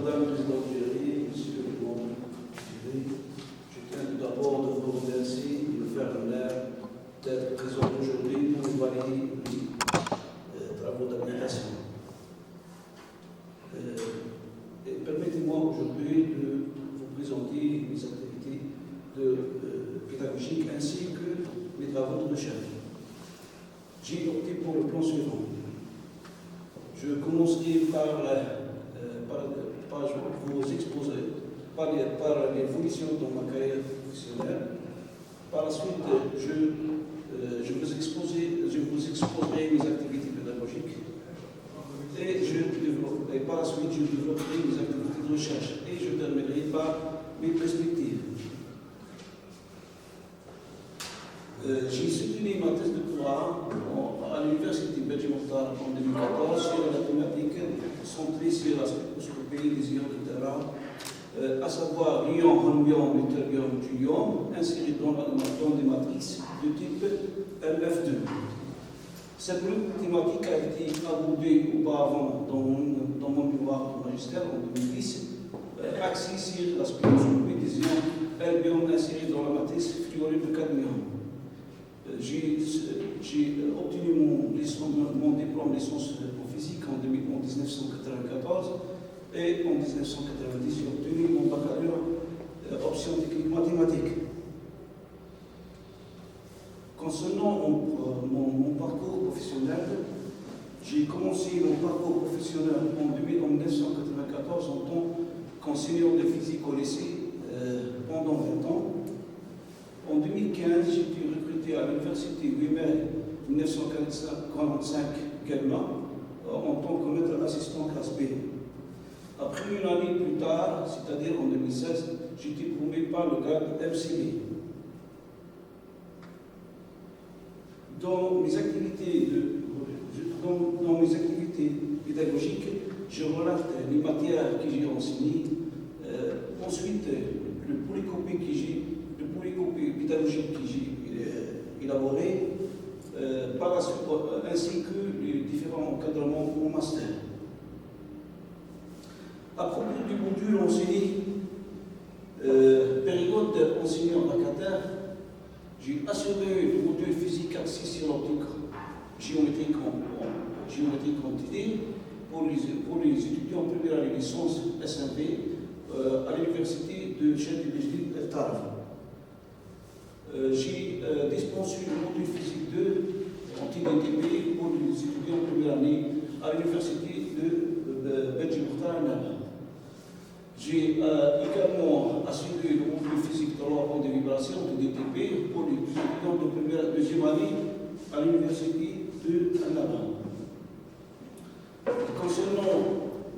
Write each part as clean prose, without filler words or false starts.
Madame la Présidente Géry, Monsieur le membre Géry, je tiens tout d'abord de vous remercier et de faire l'honneur d'être présent aujourd'hui pour valider les travaux d'habilitation. Et permettez-moi aujourd'hui de vous présenter mes activités pédagogiques ainsi que mes travaux de recherche. J'ai opté pour le plan suivant. Je commencerai par vous exposer par l'évolution dans ma carrière professionnelle. Par la suite, je vous exposerai mes activités pédagogiques et par la suite, je développerai mes activités de recherche et je terminerai par mes perspectives. J'ai soutenu ma thèse de doctorat à l'Université Belgique-Montréal en 2014 sur la thématique centrée sur la spectroscopie des ions de terrain, à savoir l'ion, holmium, deutérium, thulium, inséré dans des matrices de type MF2. Cette thématique a été abordée auparavant dans mon mémoire de magistère en 2010, axée sur la spectroscopie des ions herbium insérés dans la matrice fluorure de cadmium. J'ai obtenu mon diplôme de licence en physique en 1994 et en 1990 j'ai obtenu mon baccalauréat option technique mathématique. Concernant mon parcours professionnel, j'ai commencé mon parcours professionnel en 1994 en tant qu'enseignant de physique au lycée pendant 20 ans. En 2015, j'ai été recruté à l'Université 8 mai 1945 Guelma en tant que maître assistant classe B. Après une année plus tard, c'est-à-dire en 2016, j'ai été promu par le grade MCB. Dans mes activités pédagogiques, je relate les matières que j'ai enseignées, ensuite le polycopie pédagogique que j'ai élaboré, par la suite, ainsi que les différents encadrements au master. À propos du module enseigné, période enseignant vacataire, j'ai assuré le module physique axé sur l'optique géométrique quantité pour les étudiants en première année de licence SMP à l'université de Château-Belgique-Tarbes. J'ai dispensé le module physique 2 en TDTP pour les étudiants en première année à l'université de Belgique-Montréal. J'ai également assuré le module physique 3 en vibration TDTP pour les étudiants de deuxième année à l'université de Annaba. Concernant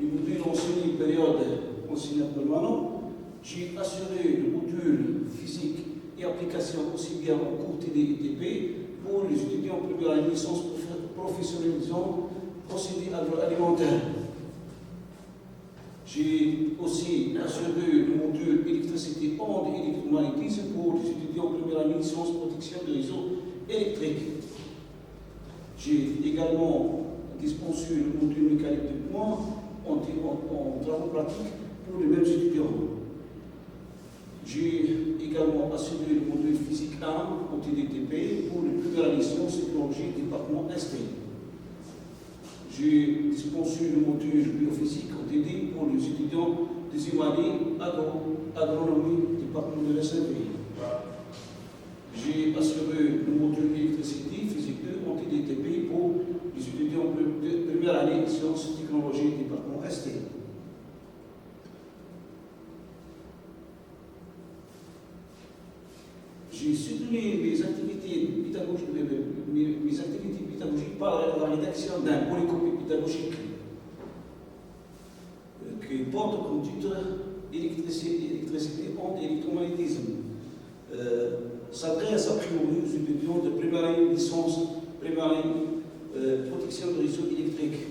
les modules enseignés période enseignant permanent, j'ai assuré le module physique et application aussi bien en cours TDTP pour les étudiants en première année licence professionnalisant procédés agroalimentaires. J'ai aussi assuré le module électricité onde et électromagnétisme pour les étudiants en première année licence protection des réseaux électriques. J'ai également dispensé le module mécanique de points en travaux pratiques pour les mêmes étudiants. J'ai également assuré le module physique 1 en TDTP pour les premières années sciences et technologies département ST. J'ai dispensé le module biophysique en TD pour les étudiants deuxième année agronomie département de l'SNV. J'ai assuré le module électricité physique 2 en TDTP pour les étudiants de première année sciences et technologies département ST. J'ai soutenu mes activités pédagogiques par la rédaction d'un polycopie pédagogique qui porte comme titre Électricité, onde et électromagnétisme. S'adresse a priori aux étudiants de première année licence, première année protection de réseaux électriques.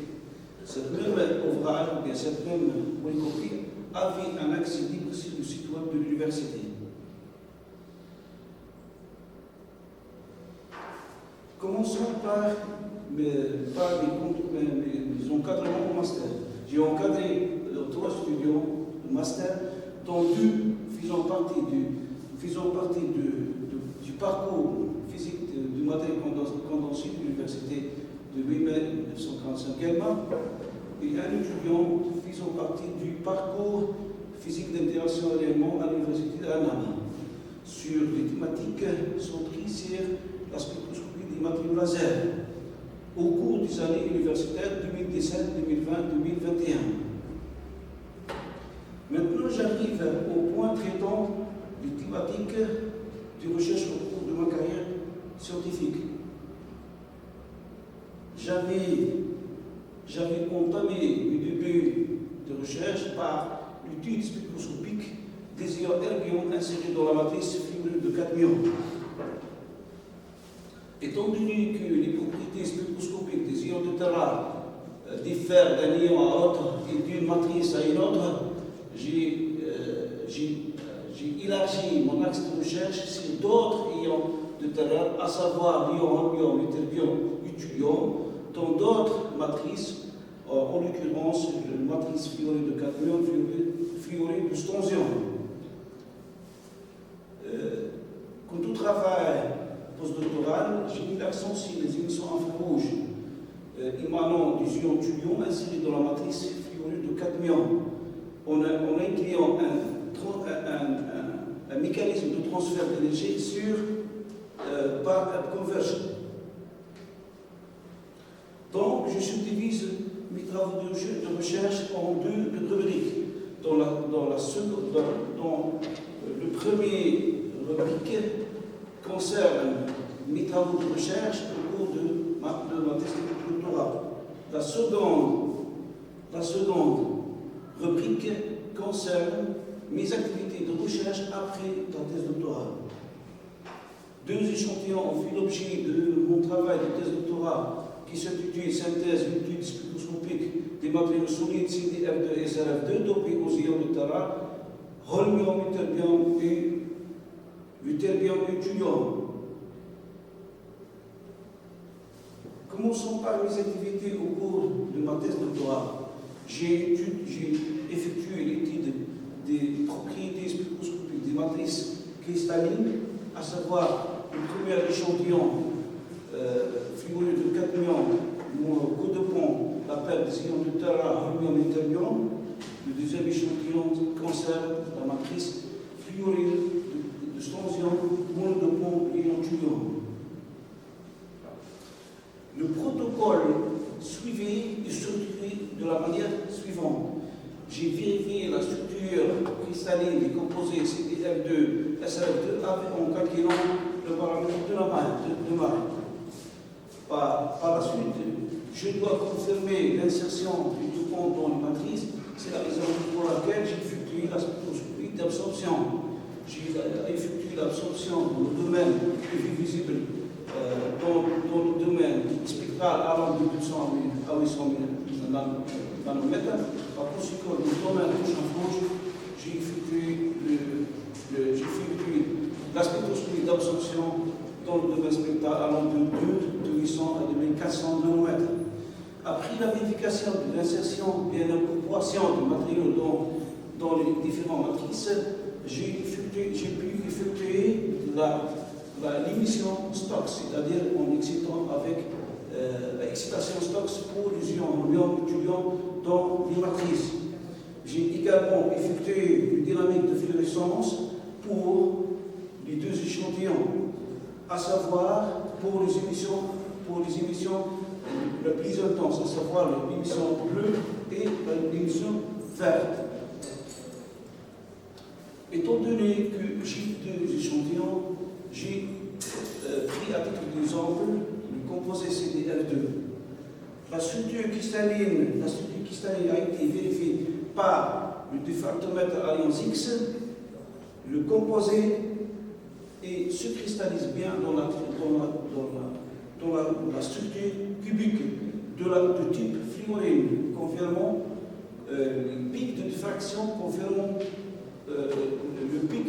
Cette même ouvrage, ou bien cette même polycopie, avait un accès libre sur le site web de l'université. Commençons par mes encadrements au master. J'ai encadré 3 étudiants master, dont deux faisant partie du parcours physique du matériel condensé de l'Université de 8 mai 1945 également, et un étudiant faisant partie du parcours physique d'interaction éléments à l'Université d'Annam, sur les thématiques centrées sur la spectroscopie des matériaux laser au cours des années universitaires 2017, 2020, 2021. Maintenant, j'arrive au point traitant des thématiques de recherche au cours de ma carrière scientifique. J'avais entamé le début de recherche par l'étude spectroscopique des ions erbions insérés dans la matrice fluorure de cadmium. Étant donné que les propriétés spectroscopiques des ions de terra diffèrent d'un ion à l'autre et d'une matrice à une autre, j'ai élargi mon axe de recherche sur d'autres ions de terra, à savoir l'ion holmium, le terbium, le thulium, dans d'autres matrices, en l'occurrence la matrice fluorée de cadmium, fluorée de strontium. Quand tout travail postdoctoral, j'ai mis l'accent sur les émissions infrarouges émanant des ions thulium insérés dans la matrice fluorée de cadmium, en incluant un mécanisme de transfert d'énergie par conversion. Donc, je subdivise mes travaux de recherche en deux rubriques. Dans le premier rubrique concerne mes travaux de recherche au cours de ma thèse de doctorat. La seconde rubrique concerne mes activités de recherche après la thèse doctorale. Deux échantillons ont fait l'objet de mon travail de thèse doctorat qui s'intitule Synthèse d'études spectroscopiques des matériaux solides CDF2 et SRF2 dopés aux ions de terra, holmium, terbium et thulium. Commençons par mes activités au cours de ma thèse doctorale. J'ai effectué l'étude des propriétés spectroscopiques des matrices cristallines, à savoir le premier échantillon fluorure de cadmium, mon codepont, la paire des ions de terra, holmium et terbium. Le deuxième échantillon concerne la matrice fluorure de strontium, monodepont et ion thulium. Le protocole suivi est structuré de la manière suivante. J'ai vérifié la structure cristalline des composés CDF2, SRF2 en calculant le paramètre de la maille. Par la suite, je dois confirmer l'insertion du dopant dans les matrices. C'est la raison pour laquelle j'ai effectué la spectroscopie d'absorption. J'ai effectué l'absorption dans le domaine visible, dans le domaine spectral allant de 200 à 800 nanomètres. Par conséquent, dans le domaine de champ rouge, j'ai effectué la spectroscopie d'absorption dans le domaine spectral allant de 800 à 2400 nanomètres. Après la vérification de l'insertion et l'incorporation de matériaux dans les différentes matrices, j'ai pu effectuer l'émission Stokes, c'est-à-dire en excitant avec excitation Stokes pour les ions holmium, thulium dans les matrices. J'ai également effectué une dynamique de fluorescence pour les deux échantillons, à savoir pour les émissions les plus intenses, à savoir l'émission bleue et l'émission verte. Étant donné que j'ai deux échantillons, j'ai pris à titre d'exemple le composé CDF2. La structure cristalline a été vérifiée par le diffractomètre à ions X. Le composé se cristallise bien dans la structure cubique de type fluorine, confirmant les pics de diffraction, confirmant le pic,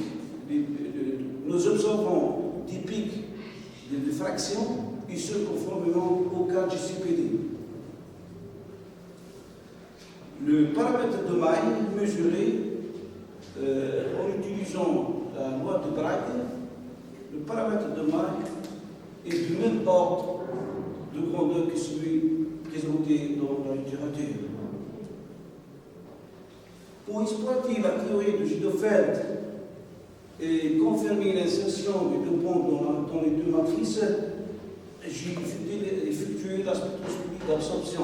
nous observons des pics de diffraction et ce conformément au cas GCPD. Le paramètre de maille mesuré en utilisant la loi de Bragg, le paramètre de Mach est du même ordre de grandeur que celui présenté dans la littérature. Pour exploiter la théorie de Gidefeld et confirmer l'insertion des deux ponts dans les deux matrices, j'ai effectué la spectroscopie d'absorption.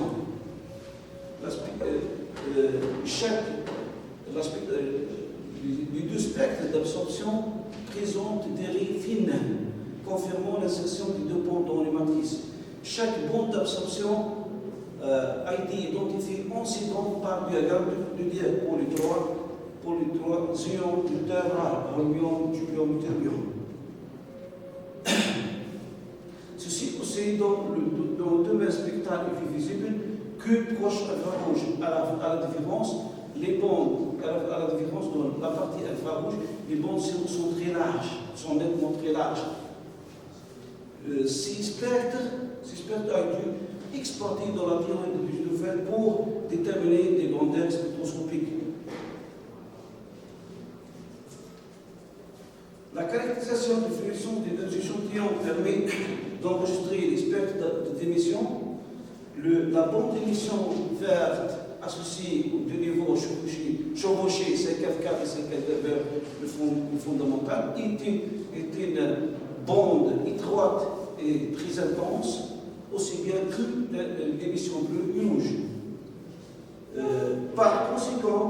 Les deux spectres d'absorption présentent des raies fines, confirmant l'insertion des deux ponts dans les matrices. Chaque bande d'absorption a été identifié en séquence par diagramme de Dirac pour les trois ions de terre rare, rhodium, thulium, terbium. Ceci possède dans le domaine spectral et visible que proche infrarouge. À la différence, les bandes, à la différence de la partie infrarouge, les bandes sont très larges, sont nettement très larges. Ces spectres ont été exploités dans la théorie de Gidefeld pour déterminer des grandeurs spectroscopiques. La caractérisation de fluorescence des deux échantillons permet d'enregistrer les spectres d'émission. La bande d'émission verte associée aux deux niveaux chevauchés, CKF4 et CKF vers le fondamental, est une bande étroite et très intense, aussi bien que l'émission bleue et rouge. Par conséquent,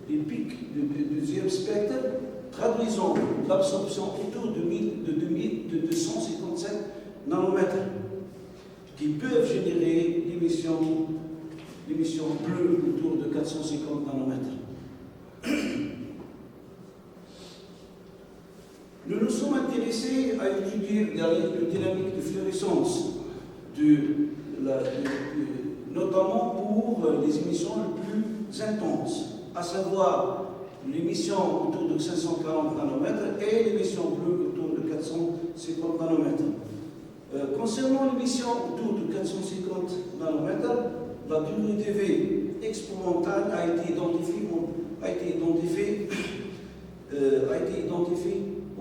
les pics du deuxième spectre traduisant l'absorption autour de 257 nanomètres qui peuvent générer l'émission bleue autour de 450 nanomètres. Nous nous sommes intéressés à étudier la dynamique de fluorescence, notamment pour les émissions les plus intenses, à savoir l'émission autour de 540 nanomètres et l'émission bleue autour de 450 nanomètres. Concernant l'émission autour de 450 nanomètres, la durée de vie exponentielle a été identifiée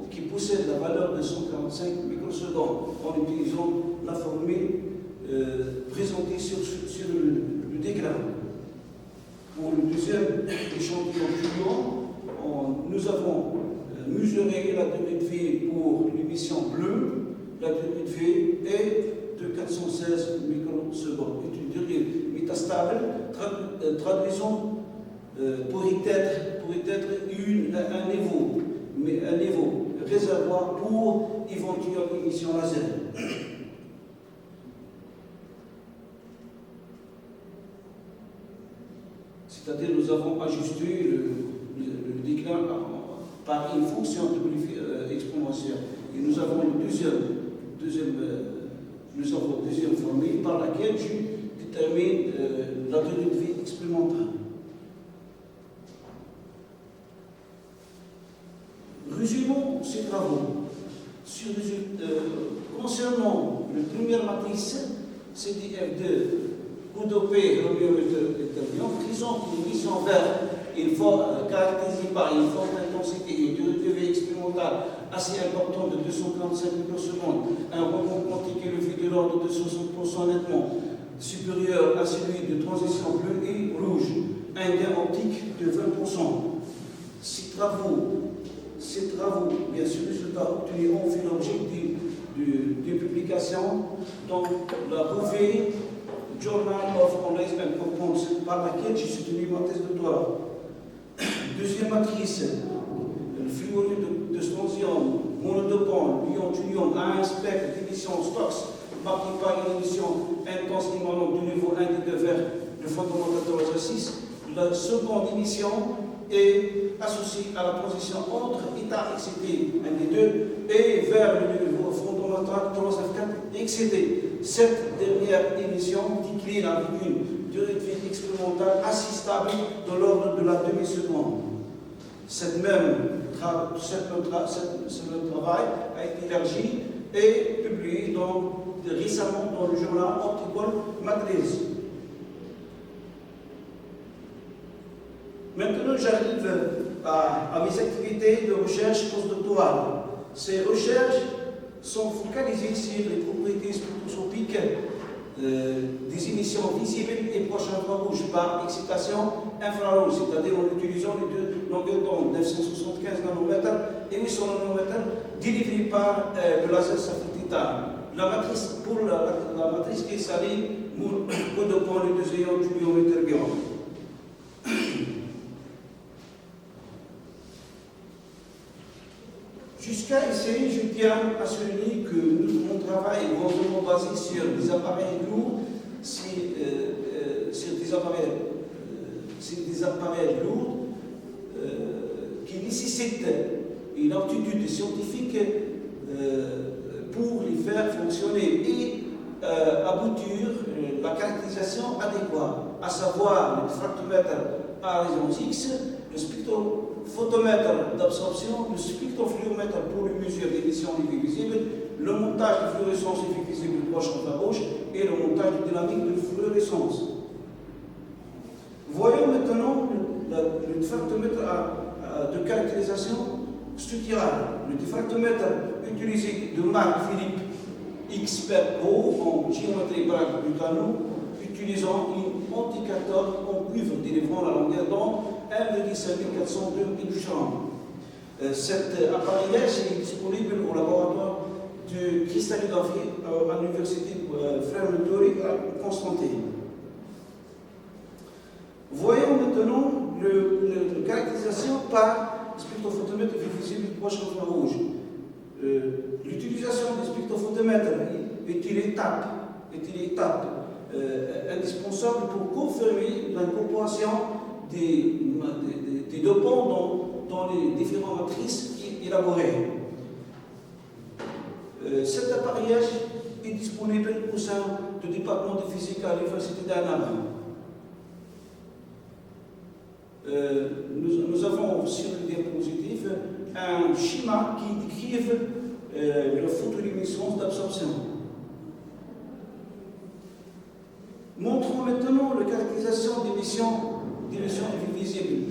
qui possède la valeur de 145 microsecondes en utilisant la formule présentée sur le diagramme. Pour le deuxième échantillon suivant, nous avons mesuré la durée de vie pour l'émission bleue. La durée de vie est de 416 microsecondes. C'est une durée métastable, traduisant pourrait être un niveau réservoir pour éventuelle émission laser. C'est-à-dire nous avons ajusté le déclin par une fonction exponentielle. Et nous avons une deuxième formule par laquelle je détermine la durée de vie expérimentale. Résumons ces travaux. Concernant la première matrice, CDF2, Coudopé, Romeo et Terbion, présente une émission verte caractérisée par une forte intensité et une durée de vie expérimentale assez importante de 245 microsecondes, un rebond quantique élevé de l'ordre de 60% nettement supérieur à celui de transition bleue et rouge, un gain optique de 20%. Ces travaux, bien sûr, résultats obtenus ont fait l'objet de publications dans la revue Journal of Analysis and Compounds, par laquelle j'ai soutenu ma thèse de doctorat. Deuxième matrice, le fluorure de strontium, monodopant, l'ion-thulium a un spectre d'émission STOX marqué par une émission intense émanant du niveau 1 des vers le fondamental 6. La seconde émission est associée à la transition entre état excité, un des deux, et vers le niveau fondamental 4 excité. Cette dernière émission décline avec une durée de vie expérimentale assez stable de l'ordre de la demi-seconde. Ce même travail a été élargi et publié récemment dans le journal Optical Matrice. Maintenant, j'arrive à mes activités de recherche postdoctorale. Ces recherches sont focalisées sur les propriétés spectroscopiques des émissions visibles et proches infrarouges par excitation infrarouge, c'est-à-dire en utilisant les deux longueurs d'onde 975 nanomètres et 800 nanomètres délivrées par le laser Safety-Titane. Pour la matrice qui est salée, Kodopon, le deuxième, Julion et Terbion. Jusqu'à ici, je tiens à souligner que mon travail est grandement basé sur des appareils lourds, sur des appareils lourds qui nécessitent une aptitude scientifique pour les faire fonctionner et aboutir la caractérisation adéquate, à savoir le diffractomètre à résonance X, le spectrophotomètre d'absorption, le spectrofluoromètre pour le mesure d'émission des visibles, le montage de fluorescence effet visible proche infrarouge et le montage de dynamique de fluorescence. Voyons maintenant le diffractomètre de caractérisation structurale. Le diffractomètre utilisé de marque Philippe XPERCO en géométrie Bragg-Butano, utilisant une anticathode en cuivre délivrant la longueur d'onde 1,5402 microns. Cet appareillage est disponible au laboratoire de cristallographie à l'université Fremantle à Constantine. Voyons maintenant la caractérisation par spectrophotomètre visible proche infrarouge. L'utilisation des spectrophotomètres est une étape indispensable pour confirmer l'incorporation des dopants dans les différentes matrices élaborées. Cet appareillage est disponible au sein du département de physique à l'Université d'Annaba. Nous avons sur le diapositive un schéma qui décrit la photoluminescence d'absorption. Montrons maintenant la caractérisation d'émissions visibles.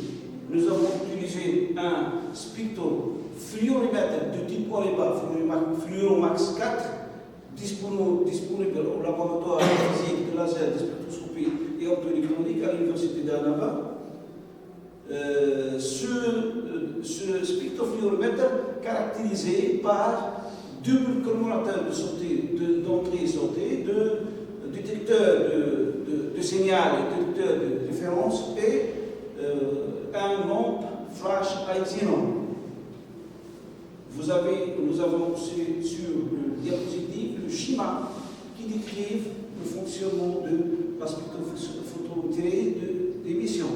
Nous avons utilisé un spectrofluoromètre de type Oreba, Fluoromax 4, disponible au laboratoire de physique de laser, de spectroscopie et optoélectronique à l'Université d'Annaba. Ce spectrofluoromètre caractérisé par double cumulateur d'entrée et sortie, de détecteur de signal et détecteur de différence et un lampe flash à xénon. Nous avons aussi sur le diapositive le schéma qui décrit le fonctionnement de la spectrophotométrie d'émission.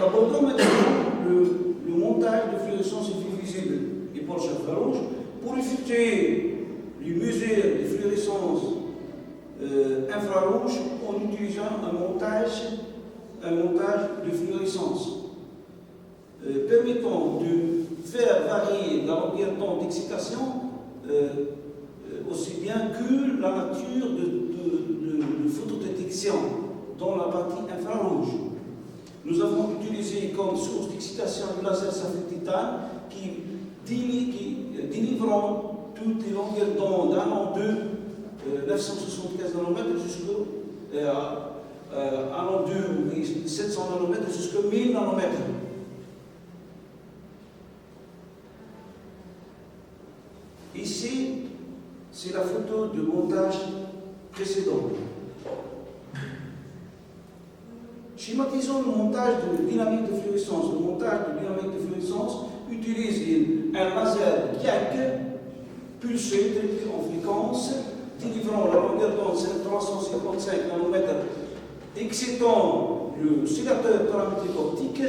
Abordons maintenant le montage de fluorescence visible et proche infrarouge pour effectuer les mesures de fluorescence infrarouge en utilisant un montage de fluorescence permettant de faire varier la longueur d'onde d'excitation aussi bien que la nature de photodétection dans la partie infrarouge. Nous avons utilisé comme source d'excitation le laser Safety-Titane qui délivrant toutes les longueurs d'onde allant de 975 nanomètres allant de 700 nanomètres jusqu'à 1000 nanomètres. Ici, c'est la photo de montage précédent. Schématisons le montage de dynamique de fluorescence. Le montage de dynamique de fluorescence utilise un laser GIAC pulsé en fréquence, délivrant la longueur d'onde 355 nanomètres, excitant le sédateur paramétrique optique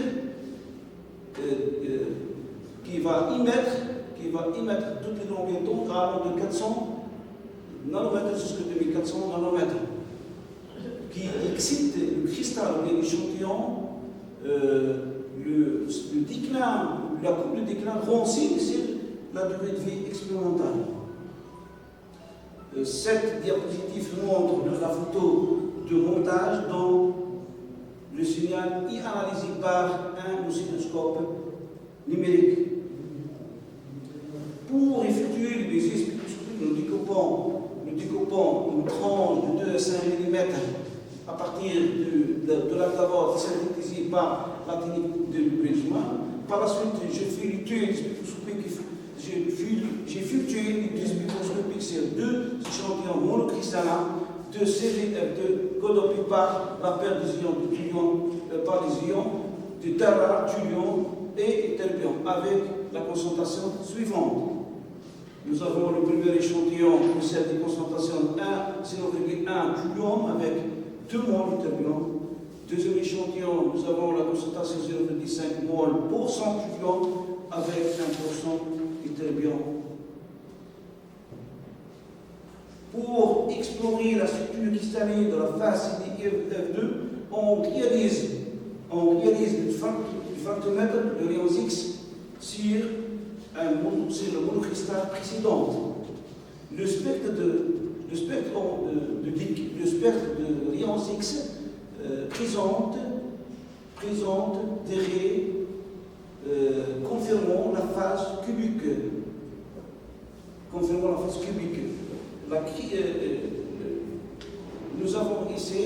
qui va émettre toutes les longueurs d'onde allant de 400 nanomètres jusqu'à 2400 nanomètres, qui excite le cristal ou l'échantillon, le déclin, la courbe de déclin renseigne sur la durée de vie expérimentale. Cette diapositive montre la photo de montage dont le signal est analysé par un oscilloscope numérique. Pour effectuer les spectroscopies, nous découpons une tranche de 2 à 5 mm à partir de la carotte synthétisée par la technique de Bridgman. Par la suite, j'ai effectué les spectroscopies j'ai effectué les spectroscopies sur 2 échantillons monocristallins de CVF2 codopés par la paire des ions de thulium, par les ions de terra, thulium et terbium avec la concentration suivante. Nous avons le premier échantillon qui possède des concentrations 0,1 thulium avec 2 moles de terbium. Deuxième échantillon, nous avons la concentration 0,5 mol pour 100 thulium avec 1% de terbium. Pour explorer la structure cristalline de la phase CDF2, on réalise le factomètre de rayon X sur le monocristal précédent. Le spectre de rayon X présente des raies confirmant la phase cubique. Nous avons ici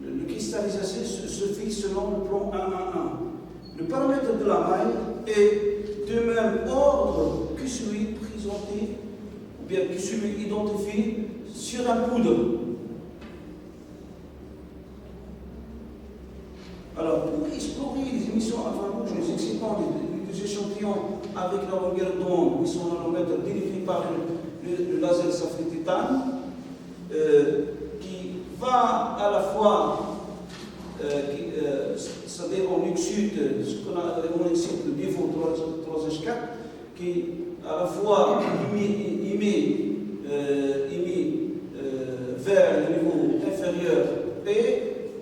le cristallisation se fait selon le plan 1-1-1. Le paramètre de la maille est de même ordre que celui présenté, ou bien que celui identifié sur un poudre. Alors, pour explorer les émissions infrarouges, nous excitons les échantillons avec la longueur d'onde 800 nanomètres délivrée par le laser safri-tétane, qui va à la fois, c'est-à-dire on excite le niveau 3H4, qui à la fois émet vers le niveau inférieur et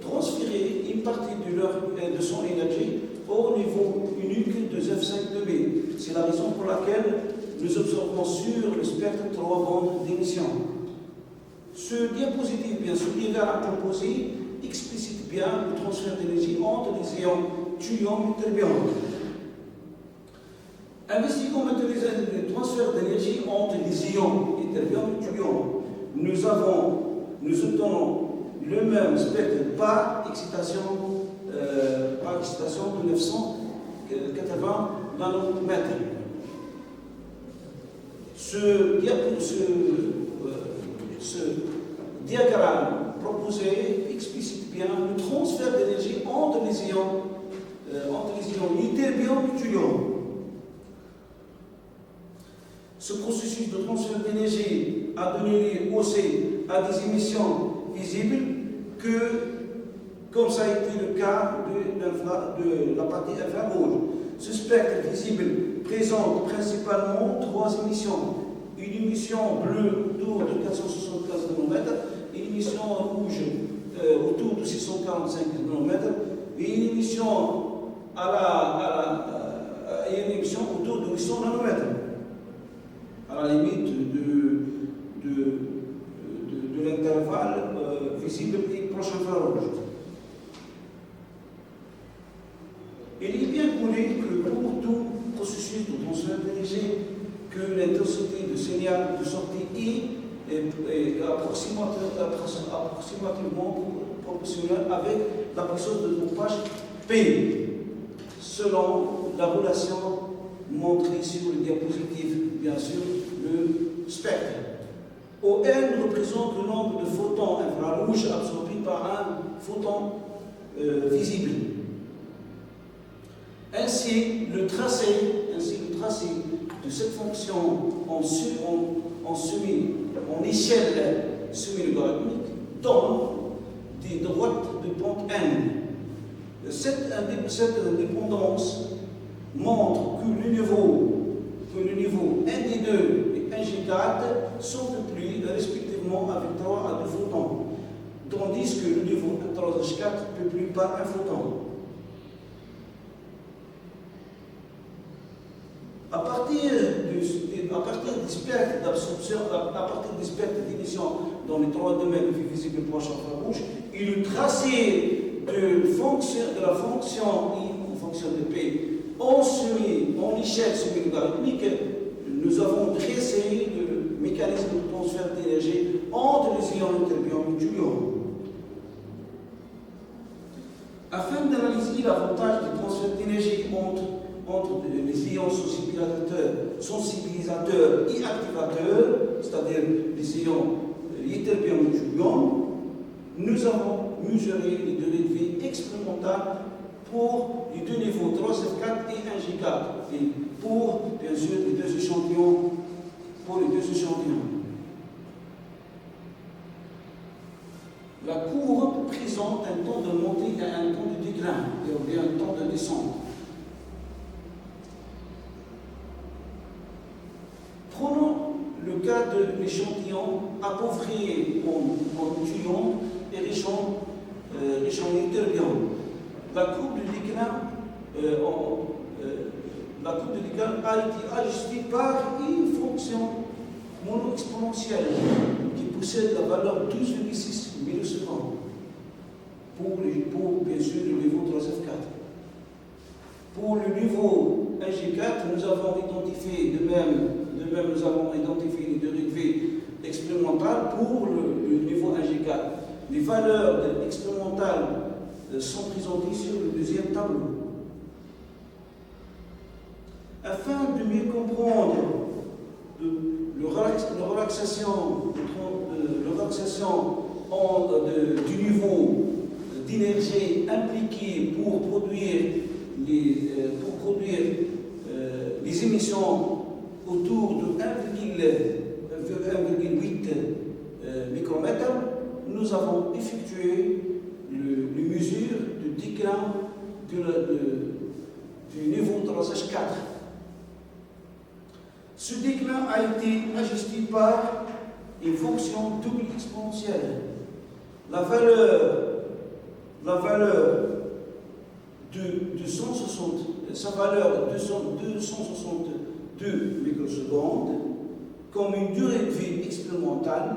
transférer une partie de son énergie au niveau unique de F5b. C'est la raison pour laquelle nous observons sur le spectre 3 bandes d'émission. Ce diapositive, bien sûr, diagramme composé explicite bien le transfert d'énergie entre les ions thulium et terbium. Investiguons maintenant le transfert d'énergie entre les ions et terbium et thulium. Nous obtenons le même spectre par excitation de 980 nanomètres. Ce diagramme proposé explicite bien le transfert d'énergie entre les ions ni terbium ni thulium. Ce processus de transfert d'énergie a donné lieu aussi à des émissions visibles comme ça a été le cas de la partie infrarouge. Ce spectre visible présente principalement 3 émissions. Une émission bleue autour de 475 nanomètres, une émission rouge autour de 645 nanomètres et une émission autour de 800 nanomètres, à la limite de l'intervalle visible et proche infrarouge. Il est bien connu que pour tout processus de transfert d'énergie, que l'intensité du signal de sortie est approximativement proportionnelle avec la puissance de dopage P, selon la relation montrée sur le diapositive, bien sûr, le spectre. ON représente le nombre de photons infrarouges absorbés par un photon visible. Ainsi, le tracé de cette fonction en échelle semi-logarithmique donne des droites de pente n. Cette indépendance montre que le niveau ND2 et NG4 sont peuplés respectivement avec 3 à 2 photons, tandis que le niveau 3H4 peuplé par un photon. À partir qu'à partir du spectre d'absorption, à partir du spectre d'émission dans les trois domaines visibles proche infrarouge, et le tracé de la fonction I ou fonction de P en échelle semi-logarithmique, nous avons dressé le mécanisme de transfert d'énergie entre les ions interbions et les ions. Afin d'analyser l'avantage du transfert d'énergie entre les ions sensibilisateurs et activateurs, c'est-à-dire les ions interbions et les ions, nous avons mesuré les durées de vie expérimentales pour les deux niveaux 3F4 et 1G4, et pour, bien sûr, les deux échantillons. La courbe présente un temps de montée et un temps de déclin, et bien un temps de descente. Prenons le cas de l'échantillon appauvri en ions et l'échantillon interbion. La courbe de déclin a été ajustée par une fonction mono-exponentielle qui possède la valeur 12,6 millisecondes pour bien sûr le niveau 3F4. Pour le niveau 1G4, nous avons identifié de même nous avons identifié les durées de vie expérimentales pour le niveau 1G4. Les valeurs expérimentales sont présentées sur le deuxième tableau. Afin de mieux comprendre la relaxation du niveau d'énergie impliqué pour produire les émissions autour de 1,8 micromètres, nous avons effectué les mesures de déclin du niveau 3H4. Ce déclin a été ajusté par une fonction double exponentielle. La valeur de 260, sa valeur 262 microsecondes comme une durée de vie expérimentale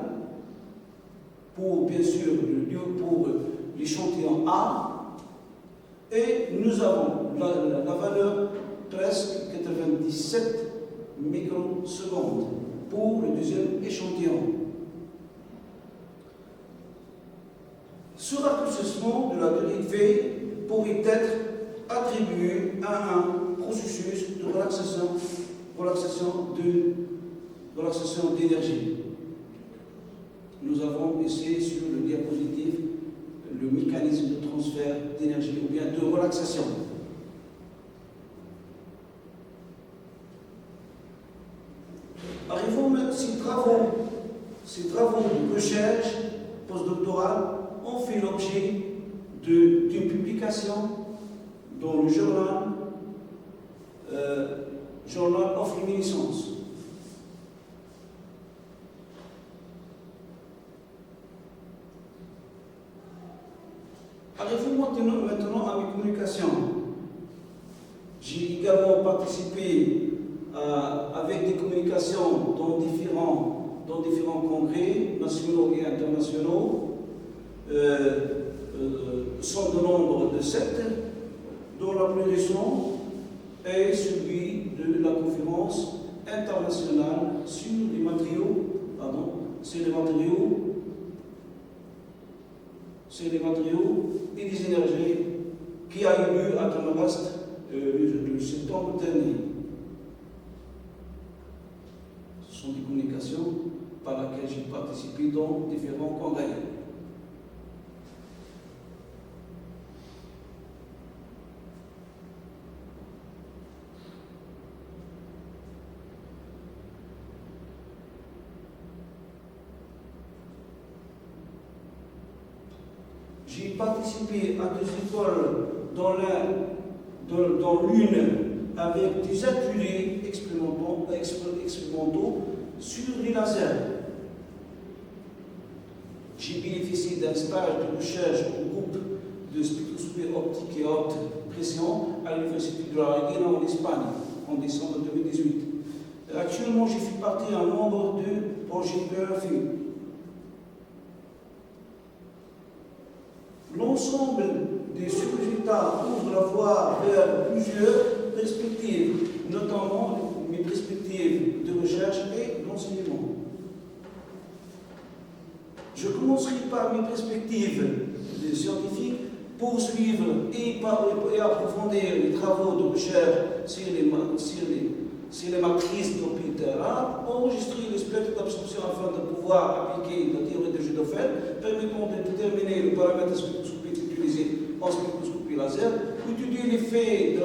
pour, bien sûr, pour l'échantillon A, et nous avons la valeur presque 97 microsecondes pour le deuxième échantillon. Ce raccourcissement de la durée de vie pourrait être attribué à un processus de relaxation d'énergie. Nous avons essayé sur le diapositive le mécanisme de transfert d'énergie ou bien de relaxation. Arrivons maintenant, ces travaux de recherche postdoctorale ont fait l'objet d'une publication dans le Journal of Luminescence. Arrivons maintenant à mes communications. J'ai également participé avec des communications dans différents congrès nationaux et internationaux, sont de nombre de 7, dont la plus récente est celui de la conférence internationale sur les matériaux et les énergies qui a eu lieu à Tramagast le septembre dernier. Ce sont des communications par lesquelles j'ai participé dans différents congrès. J'ai participé à 2 écoles, dans l'une avec des ateliers expérimentaux sur les lasers. J'ai bénéficié d'un stage de recherche au groupe de spectroscopie optique et haute pression à l'Université de la Reguera en Espagne en décembre 2018. Actuellement, j'ai fait partie d'un nombre de projecteurs films. L'ensemble des résultats ouvre la voie vers plusieurs perspectives, notamment mes perspectives de recherche et d'enseignement. Je commencerai par mes perspectives de scientifiques, poursuivre et approfondir les travaux de recherche sur les matrices d'opéra, enregistrer le spectre d'absorption afin de pouvoir appliquer la théorie de Jodoffel, permettant de déterminer le paramètre spectroscopique utilisé en spectroscopie laser, étudier l'effet de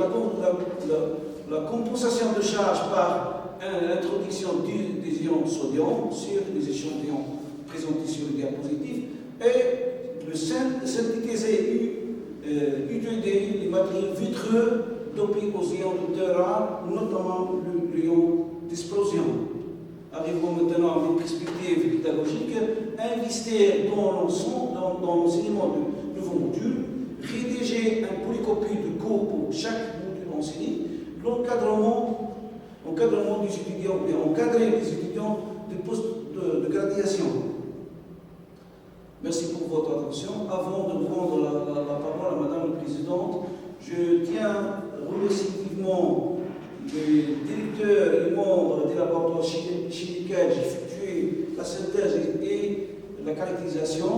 la compensation de charge par l'introduction des ions de sodium sur les échantillons présentés sur le diapositive, et synthétiser étudier les matériaux vitreux dopés aux ions de terrain, notamment l'ion d'explosion. Arrivons maintenant à mes perspectives pédagogiques, investir dans l'enseignement du nouveau module, rédiger une polycopie de cours pour chaque module enseigné, l'encadrement des étudiants, bien encadrer les étudiants de poste de gradation. Merci pour votre attention. Avant de rendre la parole à Madame la Présidente, je tiens à remercier vivement les directeurs et membres des laboratoires chez lesquels j'ai effectué la synthèse et la caractérisation,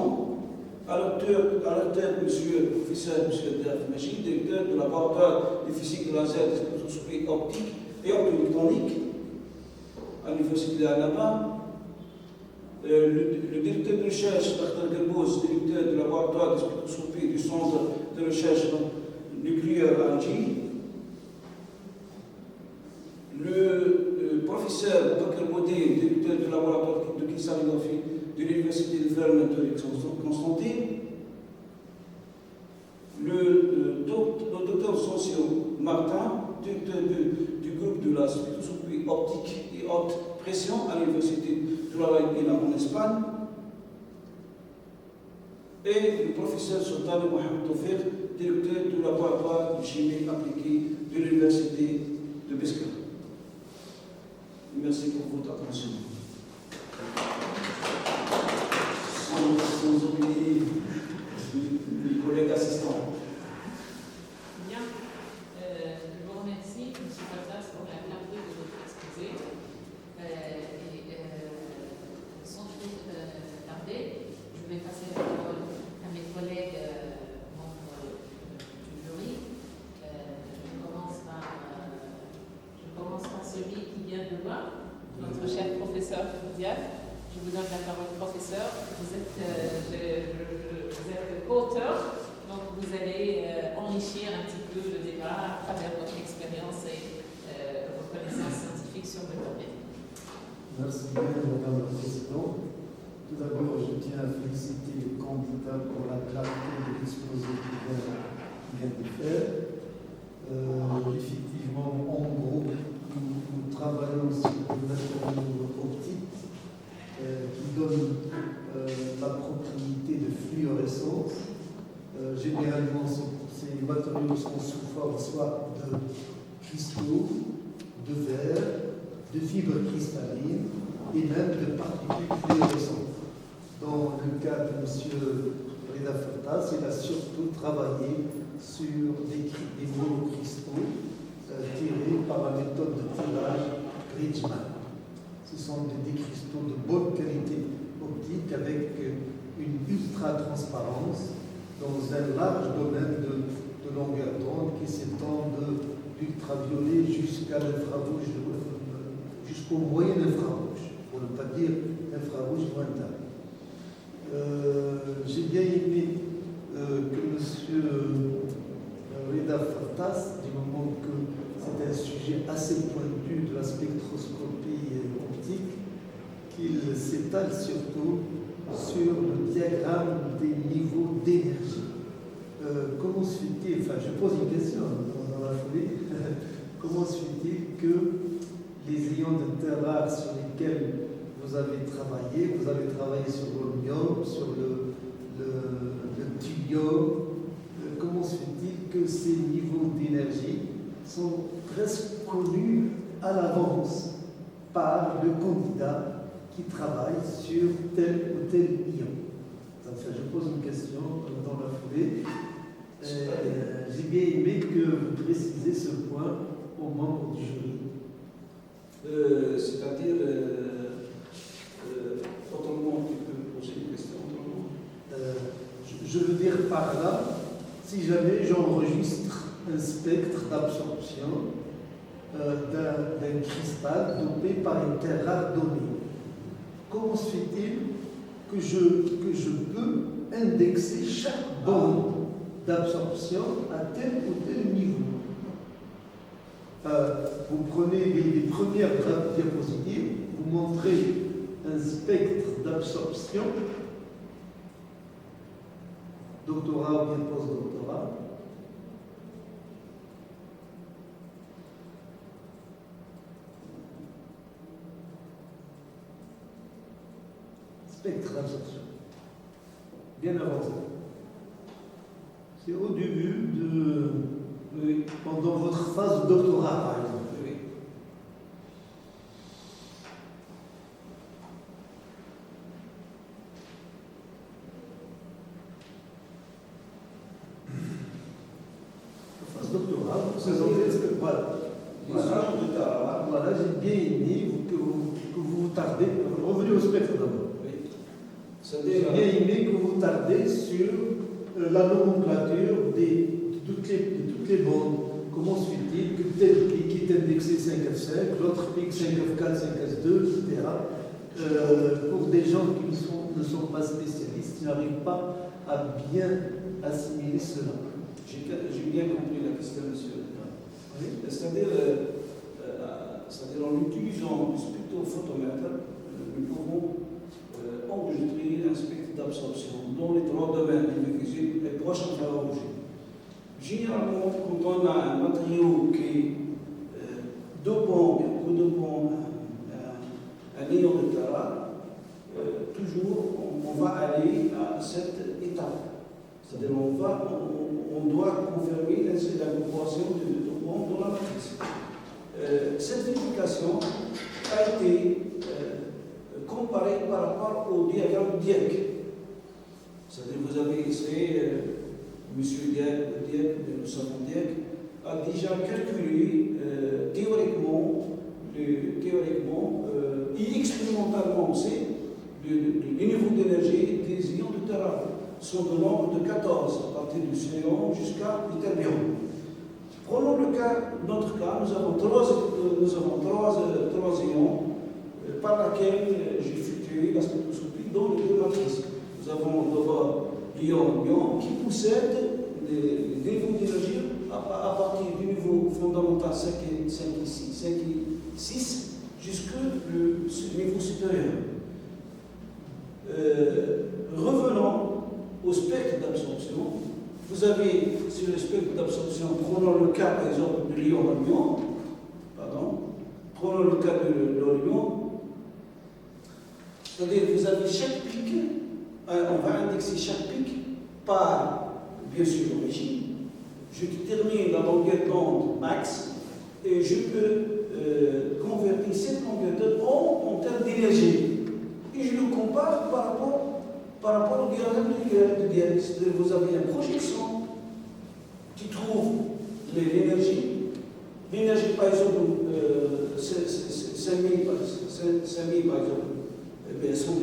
à l'auteur, monsieur le professeur M. Daf Majid, directeur du laboratoire de physique de laser, de spectroscopie optique et optoélectronique à l'Université d'Annaba, le directeur de recherche, Dr Gerbouz, directeur du laboratoire de spectroscopie du centre de recherche nucléaire à Alger, le professeur Dr Bodé, directeur du laboratoire de cristallographie de l'Université de Vermeer-Constantin, le docteur Sancio Martin, directeur du groupe de la spectroscopie optique et haute pression à l'Université de la Laïbina en Espagne, et le professeur Sultan Mohamed Toufir, directeur du laboratoire de chimie appliquée de l'Université de Besca. Merci pour votre attention. Sans oublier les collègues assistants. Bien. Je vous remercie, M. Patas, pour la clarté de votre exposé. Sans plus tarder, je vais passer la parole à mes collègues membres du jury. Je commence par celui qui vient de moi, notre cher professeur Diaz. Je vous donne la parole, professeur. Vous êtes co-auteur, donc vous allez enrichir un petit peu le débat à travers votre expérience et vos connaissances scientifiques sur le domaine. Merci bien, Madame la Présidente. Tout d'abord, je tiens à féliciter le candidat pour la clarté de l'exposé qu'il vient de faire. Effectivement, en gros, nous travaillons sur le matériau optique qui donne la propriété de fluorescence. Généralement, ces matériaux sont sous forme soit de cristaux, de verre, de fibres cristallines et même de particules fluorescentes. Dans le cas de M. Reda Fatas, il a surtout travaillé sur des monocristaux tirés par la méthode de tirage Bridgman. Ce sont des cristaux de bonne qualité optique avec une ultra-transparence dans un large domaine de longueur d'onde qui s'étend de l'ultraviolet jusqu'à l'infrarouge, jusqu'au moyen infrarouge, pour ne pas dire infrarouge lointain. J'ai bien aimé que M. Reda Fatas, du moment que c'est un sujet assez pointu de la spectroscopie optique, qu'il s'étale surtout sur le diagramme des niveaux d'énergie. Comment se fait-il, enfin je pose une question dans la foulée, comment se fait-il que les ions de terre rare sur lesquels vous avez travaillé sur l'olnium, sur le thulium, comment se fait-il que ces niveaux d'énergie sont presque connus à l'avance par le candidat qui travaille sur tel ou tel ion. Enfin, je pose une question dans la foulée. J'ai bien aimé que vous précisez ce point aux membres du jury. C'est-à-dire, autrement, tu peux poser une question autrement. Je veux dire par là, si jamais j'enregistre un spectre d'absorption d'un cristal dopé par une terre rare donnée, comment se fait-il que je peux indexer chaque bande d'absorption à tel ou tel niveau? Vous prenez les premières diapositives, vous montrez un spectre d'absorption, doctorat ou bien post-doctorat. Spectre d'absorption, bien avancé. C'est au début pendant votre phase de doctorat, par exemple. Oui. La phase de doctorat, vous présentez ce que. Voilà, j'ai bien aimé que vous tardez. Revenez au spectre d'abord. Oui. J'ai bien aimé que vous tardez sur la nomenclature de toutes les bandes. Comment se fait-il que tel pic est indexé 5F5, l'autre pic 5F4, 5F2, etc. Pour des gens qui ne sont pas spécialistes, qui n'arrivent pas à bien assimiler cela. J'ai bien compris la question, monsieur. Oui. C'est-à-dire, en utilisant le spectrophotomètre, nous pouvons enregistrer un spectre d'absorption dans les trois domaines, les proches infrarouges. Généralement, quand on a un matériau qui est dopant un ion de Tara, toujours on va aller à cette étape. C'est-à-dire on doit confirmer l'incorporation de dopant dans la matrice. Cette vérification a été comparée par rapport au diagramme Dieck. C'est-à-dire vous avez essayé, M. Dieck, nous savons Dieck, a déjà calculé théoriquement et expérimentalement aussi le niveau d'énergie des ions de Tara. Sont de nombre de 14, à partir du séon jusqu'à l'hyperbion. Prenons notre cas, nous avons trois ions par laquelle j'ai effectué la spectroscopie dans les deux matrices. Nous avons d'abord l'ion qui possède des niveaux d'énergie à partir du niveau fondamental 5 et 6 jusqu'au niveau supérieur. Revenons au spectre d'absorption. Vous avez sur le spectre d'absorption, prenons le cas par exemple de l'ion à l'ion, prenons le cas de l'olion, c'est-à-dire vous avez chaque pic, on va indexer chaque pic par, bien sûr, l'origine. Je détermine la longueur d'onde max et je peux convertir cette longueur d'onde en termes d'énergie. Et je le compare par rapport au diagramme de Dieck. Vous avez une projection qui trouve l'énergie. L'énergie, par exemple, 5000 par exemple, son de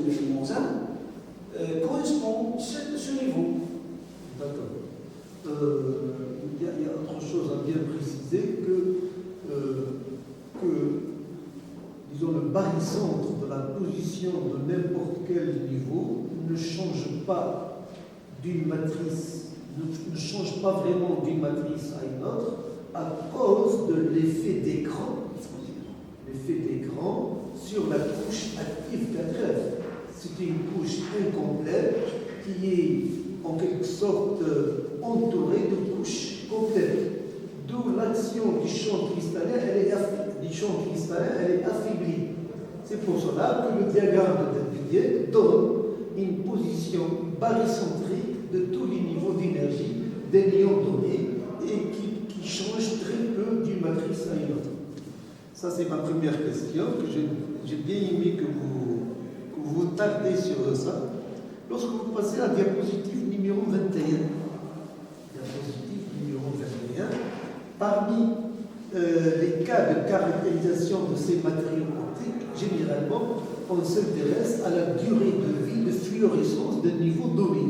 correspond à ce niveau. D'accord. Il y a autre chose à bien préciser que disons, le barycentre de la position de n'importe quel niveau ne change pas d'une matrice, ne change pas vraiment d'une matrice à une autre à cause de l'effet d'écran sur la couche active 4F. C'est une couche incomplète qui est en quelque sorte entourée de couches complètes. D'où l'action du champ cristallin, elle est affaiblie. C'est pour cela que le diagramme de Dieck donne une position barycentrique de tous les niveaux d'énergie des ions donnés et qui change très peu d'une matrice à une autre. Ça, c'est ma première question que je j'ai bien aimé que vous tardez sur ça. Lorsque vous passez à la diapositive numéro 21, diapositive numéro 21, parmi les cas de caractérisation de ces matériaux optiques, généralement, on s'intéresse à la durée de vie de fluorescence d'un niveau donné.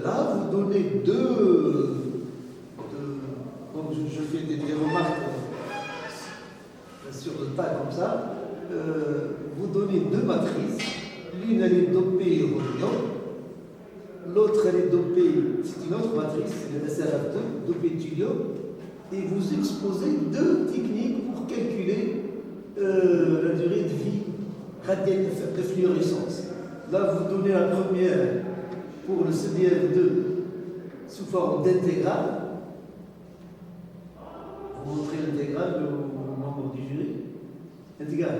Là, vous donnez donc je fais des remarques sur le tas comme ça. Vous donnez deux matrices. L'une, elle est dopée rhodium. L'autre, elle est dopée, c'est une autre matrice, c'est le SRF2, dopée thulium. Et vous exposez deux techniques pour calculer la durée de vie radienne de fluorescence. Là, vous donnez la première pour le CDF2 sous forme d'intégrale. Vous montrez l'intégrale au membre du jury. Intégrale,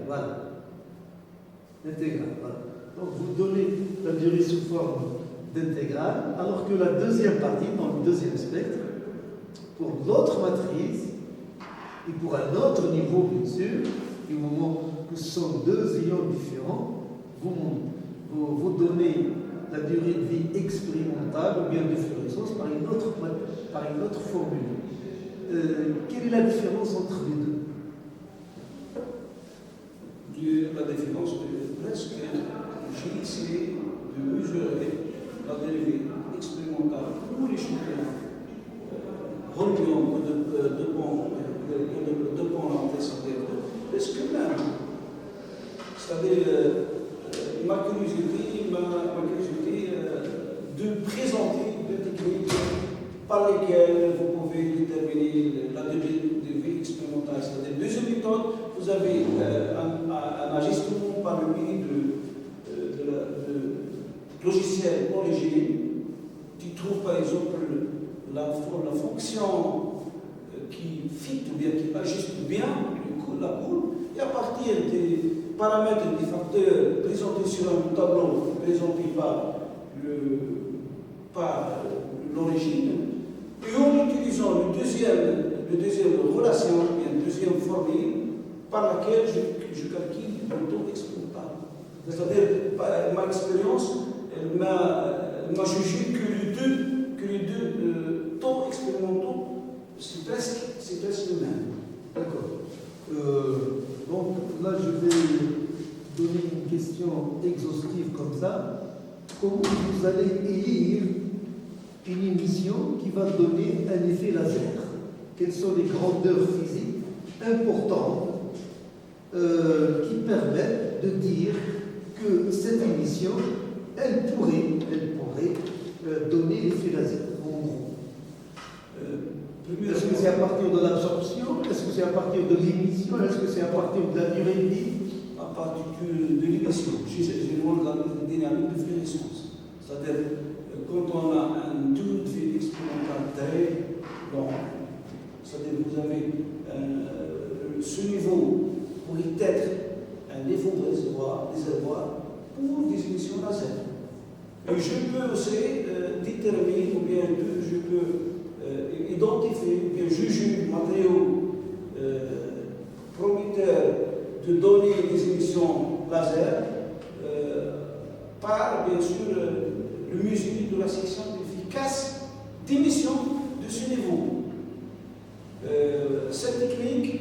voilà. L'intégrale, voilà. Donc vous donnez la durée sous forme d'intégrale, alors que la deuxième partie, dans le deuxième spectre, pour l'autre matrice, et pour un autre niveau, bien sûr, du moment que ce sont deux ions différents, vous donnez la durée de vie expérimentale ou bien de fluorescence par une autre formule. Quelle est la différence entre les deux? La différence de presque, j'ai essayé de mesurer la dérivée expérimentale pour les champions rhodium de pont presque même. C'est-à-dire, ma curiosité de présenter des techniques par lesquelles vous pouvez déterminer la durée de vie expérimentale. C'est-à-dire, deuxième méthode, vous avez un ajustement par le biais de logiciel origine qui trouve par exemple la fonction qui fit ou bien qui ajuste bien la courbe, et à partir des paramètres, des facteurs présentés sur un tableau présenté par l'origine, et en utilisant le deuxième relation, bien deuxième formule, par laquelle je calcule le taux expérimental. C'est-à-dire, ma expérience, elle m'a jugé que les deux taux expérimentaux, c'est presque le même. D'accord. Donc là, je vais donner une question exhaustive comme ça. Comment vous allez élire une émission qui va donner un effet laser? Quelles sont les grandeurs physiques importantes qui permettent de dire que cette émission, elle pourrait donner l'effet laser, en gros? Est-ce que c'est à partir de l'absorption? Est-ce que c'est à partir de l'émission? Est-ce que c'est à partir de la durée de vie? À partir de l'émission, j'ai demandé la dynamique de fluorescence. C'est-à-dire, quand on a un taux de vie expérimental très long, c'est-à-dire vous avez ce niveau pourrait être un niveau réservoir pour des émissions laser. Et je peux aussi déterminer, ou bien je peux identifier, ou bien juger matériaux prometteurs de donner des émissions laser par, bien sûr, le mesure de la section efficace d'émission de ce niveau. Cette technique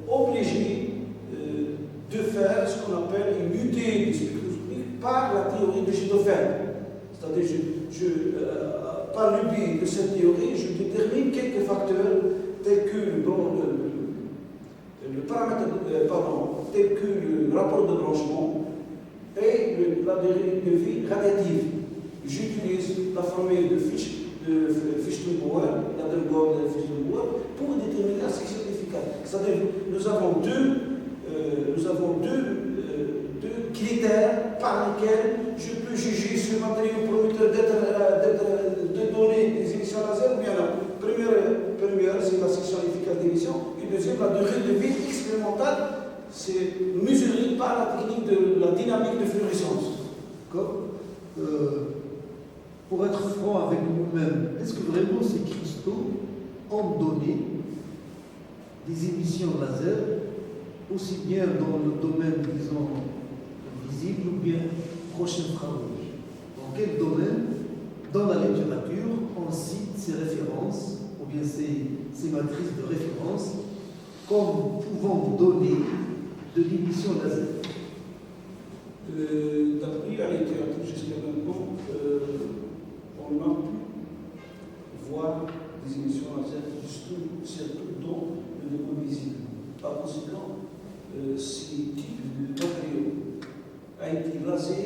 obligée de faire ce qu'on appelle une UT du spectroscopie par la théorie de Schindler. C'est-à-dire, par le biais de cette théorie, je détermine quelques facteurs tels que le paramètre, tel que le rapport de branchement et la durée de vie radiative. J'utilise la formule de Fichte-Bauer, la Delgaume de Fichte-Bauer, pour déterminer la section efficace. C'est-à-dire, nous avons deux critères par lesquels je peux juger ce matériau prometteur de donner des émissions laser, ou bien la première, c'est la section efficace d'émission, et deuxième, la durée de vie expérimentale, c'est mesuré par la technique de la dynamique de fluorescence. D'accord. Pour être franc avec nous-mêmes, est-ce que vraiment ces cristaux ont donné des émissions laser, aussi bien dans le domaine, disons, visible ou bien proche infrarouge. Dans quel domaine, dans la littérature, on cite ces références, ou bien ces matrices de référence, comme pouvant donner de l'émission laser? D'après la littérature jusqu'à maintenant, on a pu voir des émissions laser surtout dans le domaine visible. Par conséquent, ce type de matériau a été lasé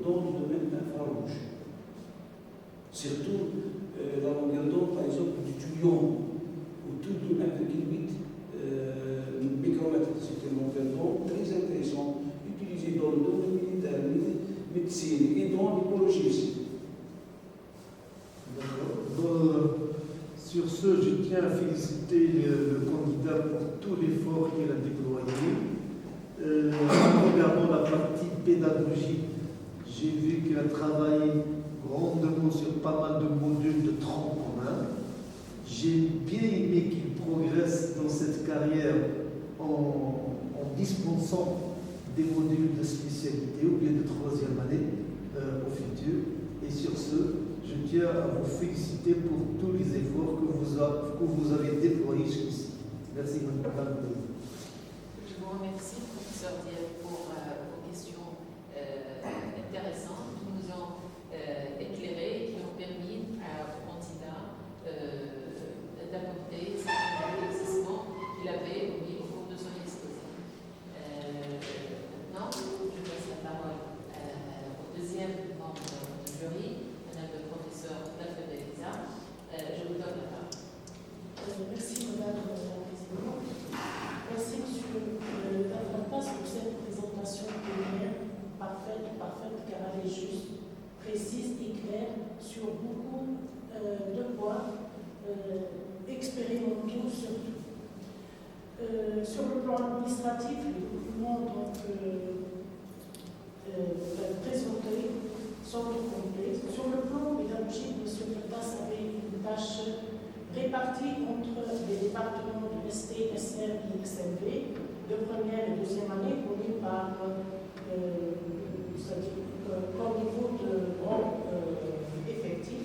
dans le domaine infrarouge. Surtout la longueur d'onde, par exemple, du tuyau, autour de 1,8 micromètres. C'est une longueur d'onde très intéressante, utilisée dans le domaine militaire, médecine et dans l'écologie aussi. D'accord. Sur ce, je tiens à féliciter le candidat pour tout l'effort qu'il a déployé. En regardant la partie pédagogique, j'ai vu qu'il a travaillé grandement sur pas mal de modules de tronc commun. J'ai bien aimé qu'il progresse dans cette carrière en dispensant des modules de spécialité ou bien de troisième année au futur. Et sur ce, je tiens à vous féliciter pour tous les efforts que vous avez déployés jusqu'ici. Merci, madame. Je vous remercie, professeur Diep, pour vos questions intéressantes qui nous ont éclairés et qui ont permis au candidat d'apporter certains éclaircissements qu'il avait au cours de son exposé. Maintenant, je passe la parole au deuxième membre du jury, madame le professeur Daphne Belisa. Je vous donne la parole. Merci, madame la présidente. Merci, monsieur Dafantas, pour cette présentation plénière parfaite, car elle est juste, précise et claire sur beaucoup de points expérimentaux surtout. Sur le plan administratif, les documents présentés sont complets. Sur le plan pédagogique, M. Fatas avait une tâche répartie entre les départements de ST, SR et XMV, de première et deuxième année, connus par comme niveau de rang effectif.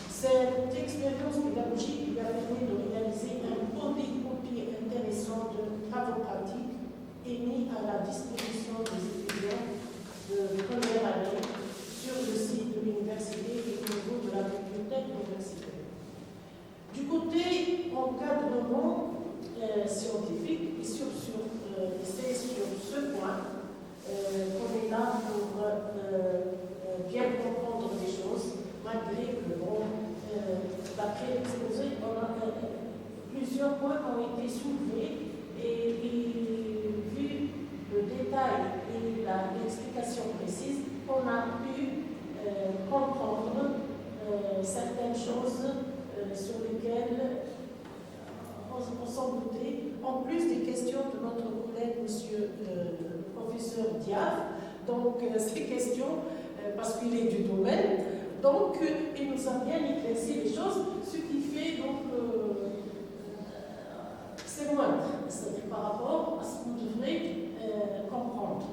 Cette expérience pédagogique lui a permis de réaliser un polycopier intéressant de travaux pratiques et mis à la disposition des étudiants de première année sur le site de l'université et au niveau de la bibliothèque universitaire. Du côté encadrement scientifique, et c'est sur ce point qu'on est là pour bien comprendre les choses, malgré que, d'après l'exposé, plusieurs points ont été soulevés et vu le détail et l'explication précise, on a pu comprendre certaines choses sur lesquelles on s'en doutait, en plus des questions de notre collègue, monsieur le professeur Diaf. Donc, ces questions, parce qu'il est du domaine, donc il nous a bien éclairci les choses, ce qui fait donc c'est moindre, c'est par rapport à ce qu'on devrait comprendre.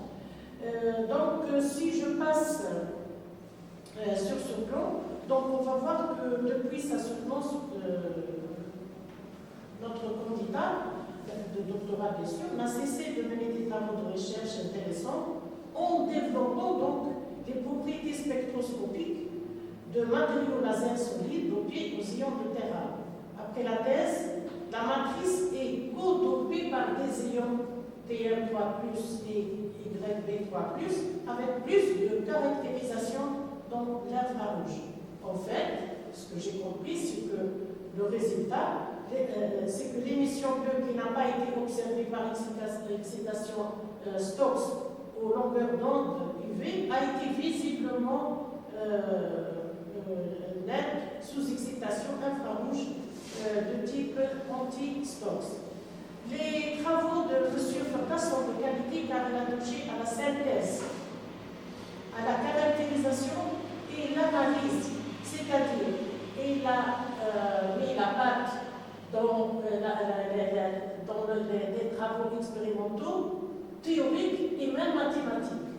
Donc, si je passe sur ce plan, donc on va voir que depuis sa soutenance, notre candidat de doctorat, bien sûr, n'a cessé de mener des travaux de recherche intéressants en développant donc les propriétés spectroscopiques de matériaux laser solides dopés aux ions de terrain. Après la thèse, la matrice est co-dopée par des ions T1,3+, et YB3+, avec plus de caractérisation dans l'infrarouge. En fait, ce que j'ai compris, c'est que le résultat, c'est que l'émission bleue qui n'a pas été observée par excitation Stokes aux longueurs d'onde UV a été visiblement nette sous excitation infrarouge de type anti-Stokes. Les travaux de M. Fatas sont de qualité car il a touché à la synthèse, à la caractérisation et l'analyse, c'est-à-dire il a mis la patte dans des travaux expérimentaux, théoriques et même mathématiques.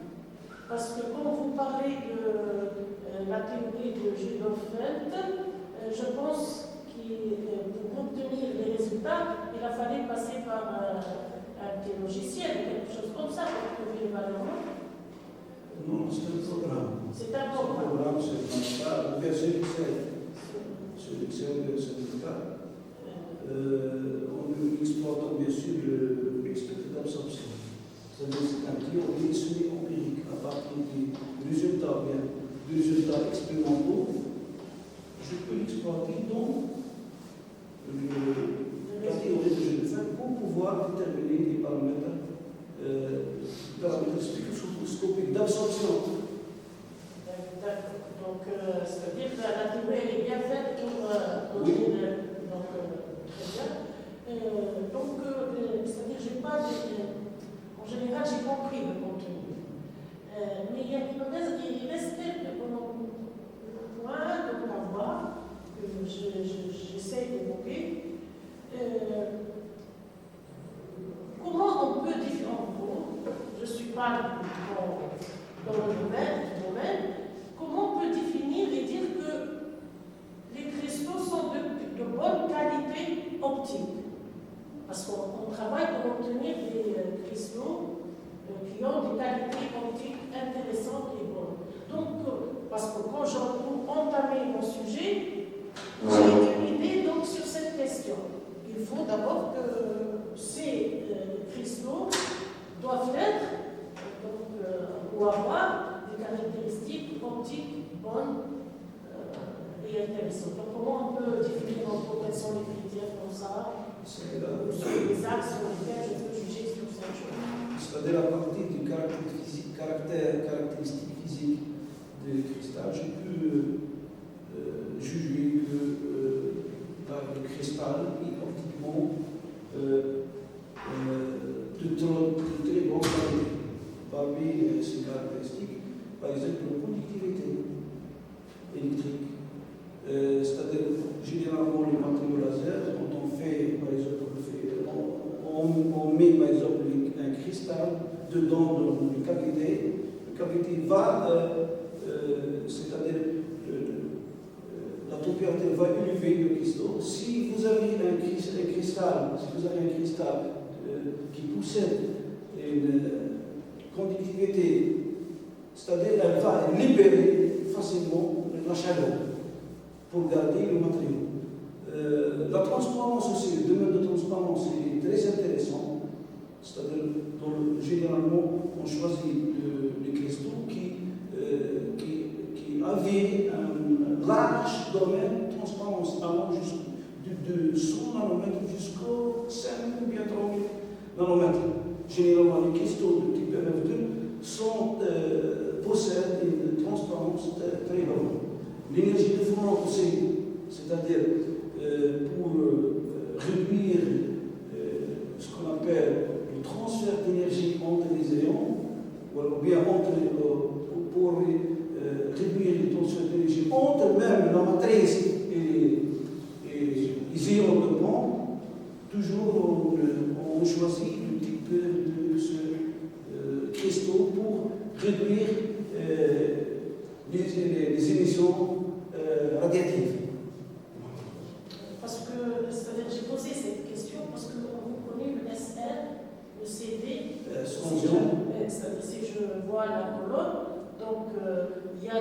Parce que quand vous parlez de la théorie de Rudolf, je pense pour obtenir les résultats, il a fallu passer par un logiciel, quelque chose comme ça, pour trouver les valeurs. Non, c'est un programme. C'est un C'est un programme. programme, c'est pas ouvert sur Excel. Sur Excel, c'est le cas. On exploite bien sûr l'expected d'absorption. C'est un théorie semi-empirique à partir des résultats, expérimentaux. Je peux l'exploiter dans la théorie que je fais pour pouvoir déterminer des paramètres spectroscopiques d'absorption. D'accord. Donc, ça veut dire que la théorie elle est bien faite pour Oui. donc, très bien. C'est-à-dire que j'ai pas en général, j'ai compris le contenu. Mais il reste quelques points de savoir que j'essaie d'évoquer. Comment on peut je ne suis pas dans le domaine, comment on peut définir et dire que les cristaux sont de bonne qualité optique? Parce qu'on travaille pour obtenir des cristaux qui ont des qualités optiques intéressantes et bonnes. Donc, parce que quand j'ai entamé mon sujet, j'ai une idée donc, sur cette question. Il faut d'abord que ces cristaux doivent être ou avoir des caractéristiques optiques bonnes et intéressantes. Donc, comment on peut définir quels sont les critères comme ça? Sur les axes sur lesquels je peux juger sur cette chose. C'est-à-dire à partir du caractéristique physique du cristal, je peux juger que le cristal est optiquement de très bonne qualité. Parmi ces caractéristiques, par exemple, la conductivité électrique. C'est-à-dire, généralement, les matériaux laser, quand on fait, par exemple, on met, par exemple, un cristal dedans dans une cavité, la cavité va, c'est-à-dire, la température va élever le cristaux. Si vous avez un cristal qui possède une conductivité, c'est-à-dire, elle va libérer facilement la chaleur pour garder le matériau. La transparence aussi, le domaine de transparence est très intéressant. C'est-à-dire, généralement, on choisit les cristaux qui avaient un large domaine de transparence, allant de 100 nanomètres jusqu'aux 5 ou bien 30 nanomètres. Généralement, les cristaux de type MF2 possèdent une transparence très grande. L'énergie de Fourier aussi, c'est-à-dire pour réduire ce qu'on appelle le transfert d'énergie entre les ions, ou bien pour réduire le transfert d'énergie entre même la matrice et les ions de bond, toujours on choisit le type de ce cristaux pour réduire les émissions radiatives. Parce que, c'est-à-dire, j'ai posé cette question parce que vous connaissez le SR, le CD, c'est-à-dire si je vois la colonne, donc il y a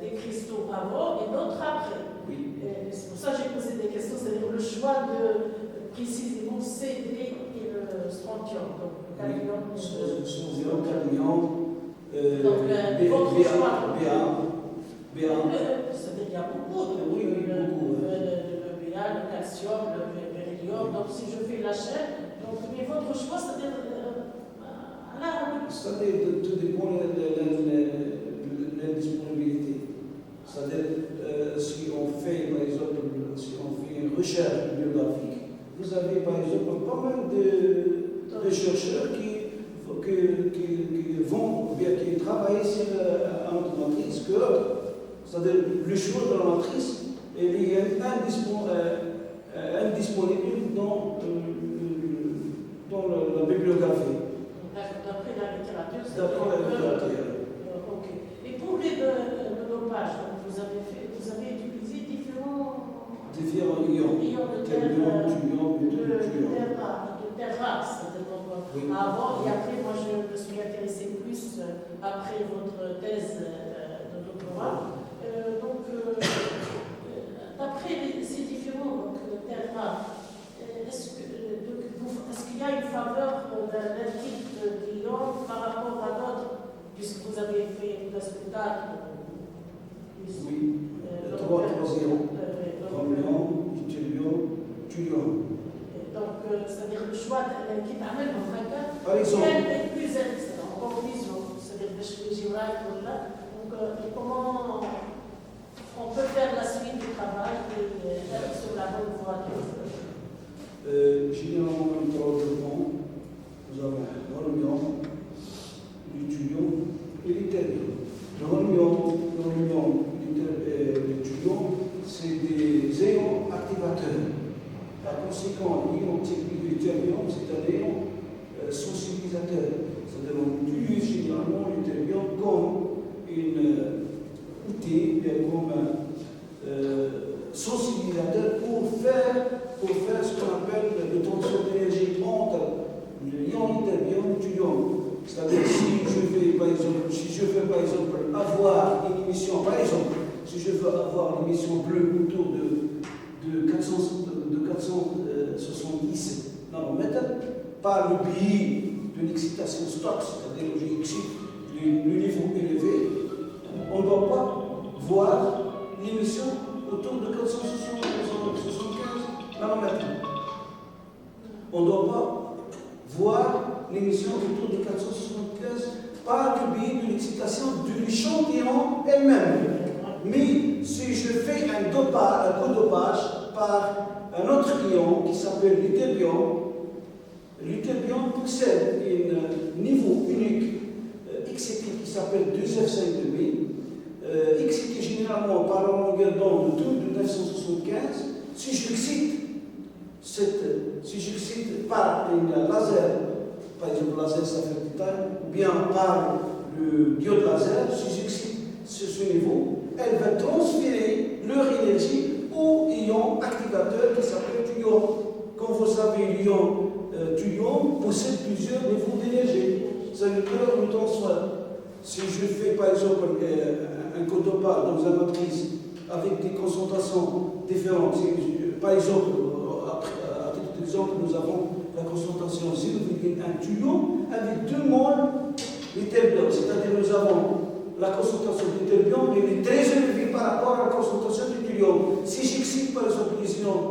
des cristaux avant et d'autres après. Oui. C'est pour ça que j'ai posé des questions, c'est-à-dire le choix de précisément CD et le strontium, donc le cadmium. Strontium, cadmium. Donc, votre choix. BA. C'est-à-dire qu'il y a beaucoup de beaucoup. le BA, le calcium, le beryllium. Donc, si je fais la chaîne, mais votre choix, c'est-à-dire. C'est-à-dire, tout dépend de la disponibilité. C'est-à-dire, si on fait, par exemple, une recherche bibliographique, vous avez, par exemple, pas mal de chercheurs qui vont, ou bien qui travaillent sur une matrice, c'est-à-dire le choix de la matrice est indisponible dans la bibliographie. D'après la littérature, c'est D'après la littérature. Ok. Et pour les deux pages, vous avez utilisé différents Différents ions. de Terbium, thulium, de terres rares. Oui. Avant et après, moi je me suis intéressée plus après votre thèse de doctorat. D'après ces différents terres rares, est-ce qu'il y a une faveur d'un type d'ion par rapport à d'autres, puisque vous avez fait le spectacle? Oui, trois ions. Chromium, ytterbium, thulium. Donc, c'est-à-dire le choix qui t'amène en fait, Par exemple, quel est plus excellent en conclusion, c'est-à-dire les géographes, donc comment on peut faire la suite du travail et être sur la bonne voie généralement, dans le développement, nous avons le chromium, l'ytterbium et l'ytterbium. Le chromium, l'ytterbium, c'est des ions activateurs. Par conséquent, l'ion type de l'ytterbium, c'est un ion sensibilisateur. C'est-à-dire qu'on utilise généralement l'ytterbium comme un outil, comme un sensibilisateur pour faire ce qu'on appelle le transfert d'énergie entre l'ion ytterbium et l'ytterbium. C'est-à-dire si je veux par exemple avoir une émission, si je veux avoir une émission bleue autour de 470 nanomètres, par le biais de l'excitation stock, c'est-à-dire que j'excite le niveau élevé, on ne doit pas voir l'émission autour de 475 nanomètres. On ne doit pas voir l'émission autour de 475 par le biais de l'excitation de l'échantillon elle-même. Mais si je fais un codopage par un autre ion qui s'appelle l'ytterbium, l'ytterbium possède un niveau unique excité qui s'appelle 2F5,5, excité généralement par la longueur d'onde de 975. Si j'excite par un laser, par exemple laser ça fait titane, ou bien par le diode laser, si j'excite ce niveau, elle va transférer leur énergie au ion activateur qui s'appelle thulium. Comme vous savez, l'ion thulium possède plusieurs niveaux d'énergie. Ça veut dire le transfert. Si je fais par exemple un codopage dans une matrice avec des concentrations différentes, par exemple, à titre d'exemple, nous avons la concentration 0,1 thulium avec 2 moles d'ytterbium, c'est-à-dire nous avons la concentration d'ytterbium, elle est très élevée par rapport à la concentration du thulium. Si j'excite par exemple les ions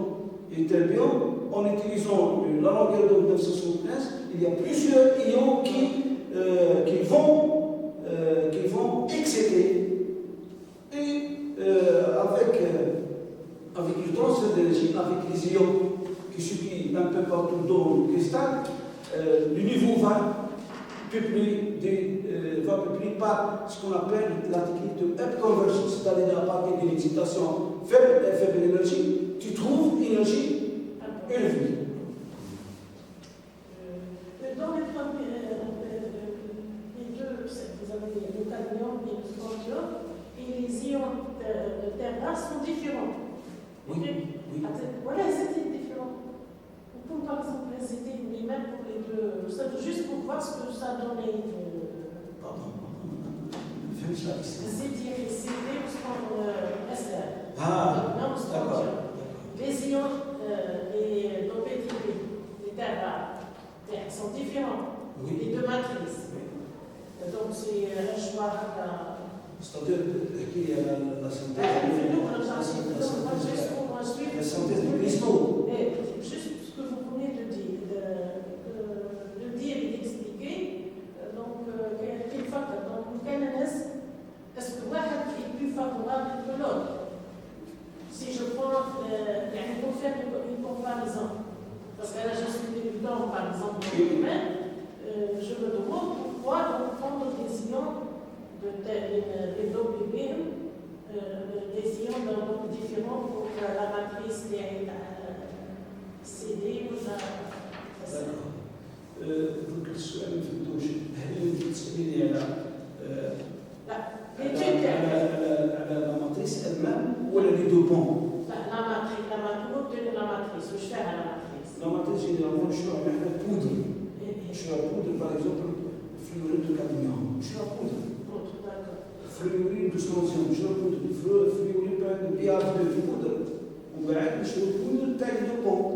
ytterbium, en utilisant la longueur d'onde 975, il y a plusieurs ions qui vont exciter. Et avec le transfert d'énergie, avec les ions qui circulent un peu partout dans le cristal, le niveau va peuplé par ce qu'on appelle la technique de up conversion, c'est-à-dire à partir d'une excitation faible énergie, tu trouves énergie élevée. Dans les deux, vous avez le cadmium et le strontium, et les ions de terre rares sont différents. Oui. Voilà, c'était différent. Pour par exemple les aider, mais même pour les deux, juste pour voir ce que ça donnait. Pardon. CD et SR. Ah, Non, d'accord. Les ions et l'OPTP, les terres rares, sont différents. Oui. Les deux matrices. Donc c'est un choix. C'est-à-dire qu'il y a la synthèse. La synthèse du cristaux. Juste ce que vous venez de dire et d'expliquer, donc, quel facteur. Donc, est-ce que واحد est plus favorable que l'autre? Si je prends, pour faire une comparaison, parce que là je suis débutant par exemple dans le domaine, je me demande pourquoi donc, prendre des ions des WB, des ions donc, différents pour la matrice CD ولا دوك السؤال ما فهمتوش هل انت تساليني على لا على لا ماتريس المام ولا لي دو بون؟ لا لا ماتريس واش فيها لا ماتريس؟ لا ماتريس جينيرالمون شنو معناتها بودر شنو بودر باغ اكزومبل فلوريد دو كادميوم شنو بودر؟ فلوريد دو ستونسيوم شنو بودر؟ فلوريد بياف دو بودر ومن بعد شنو بودر تاع دو بون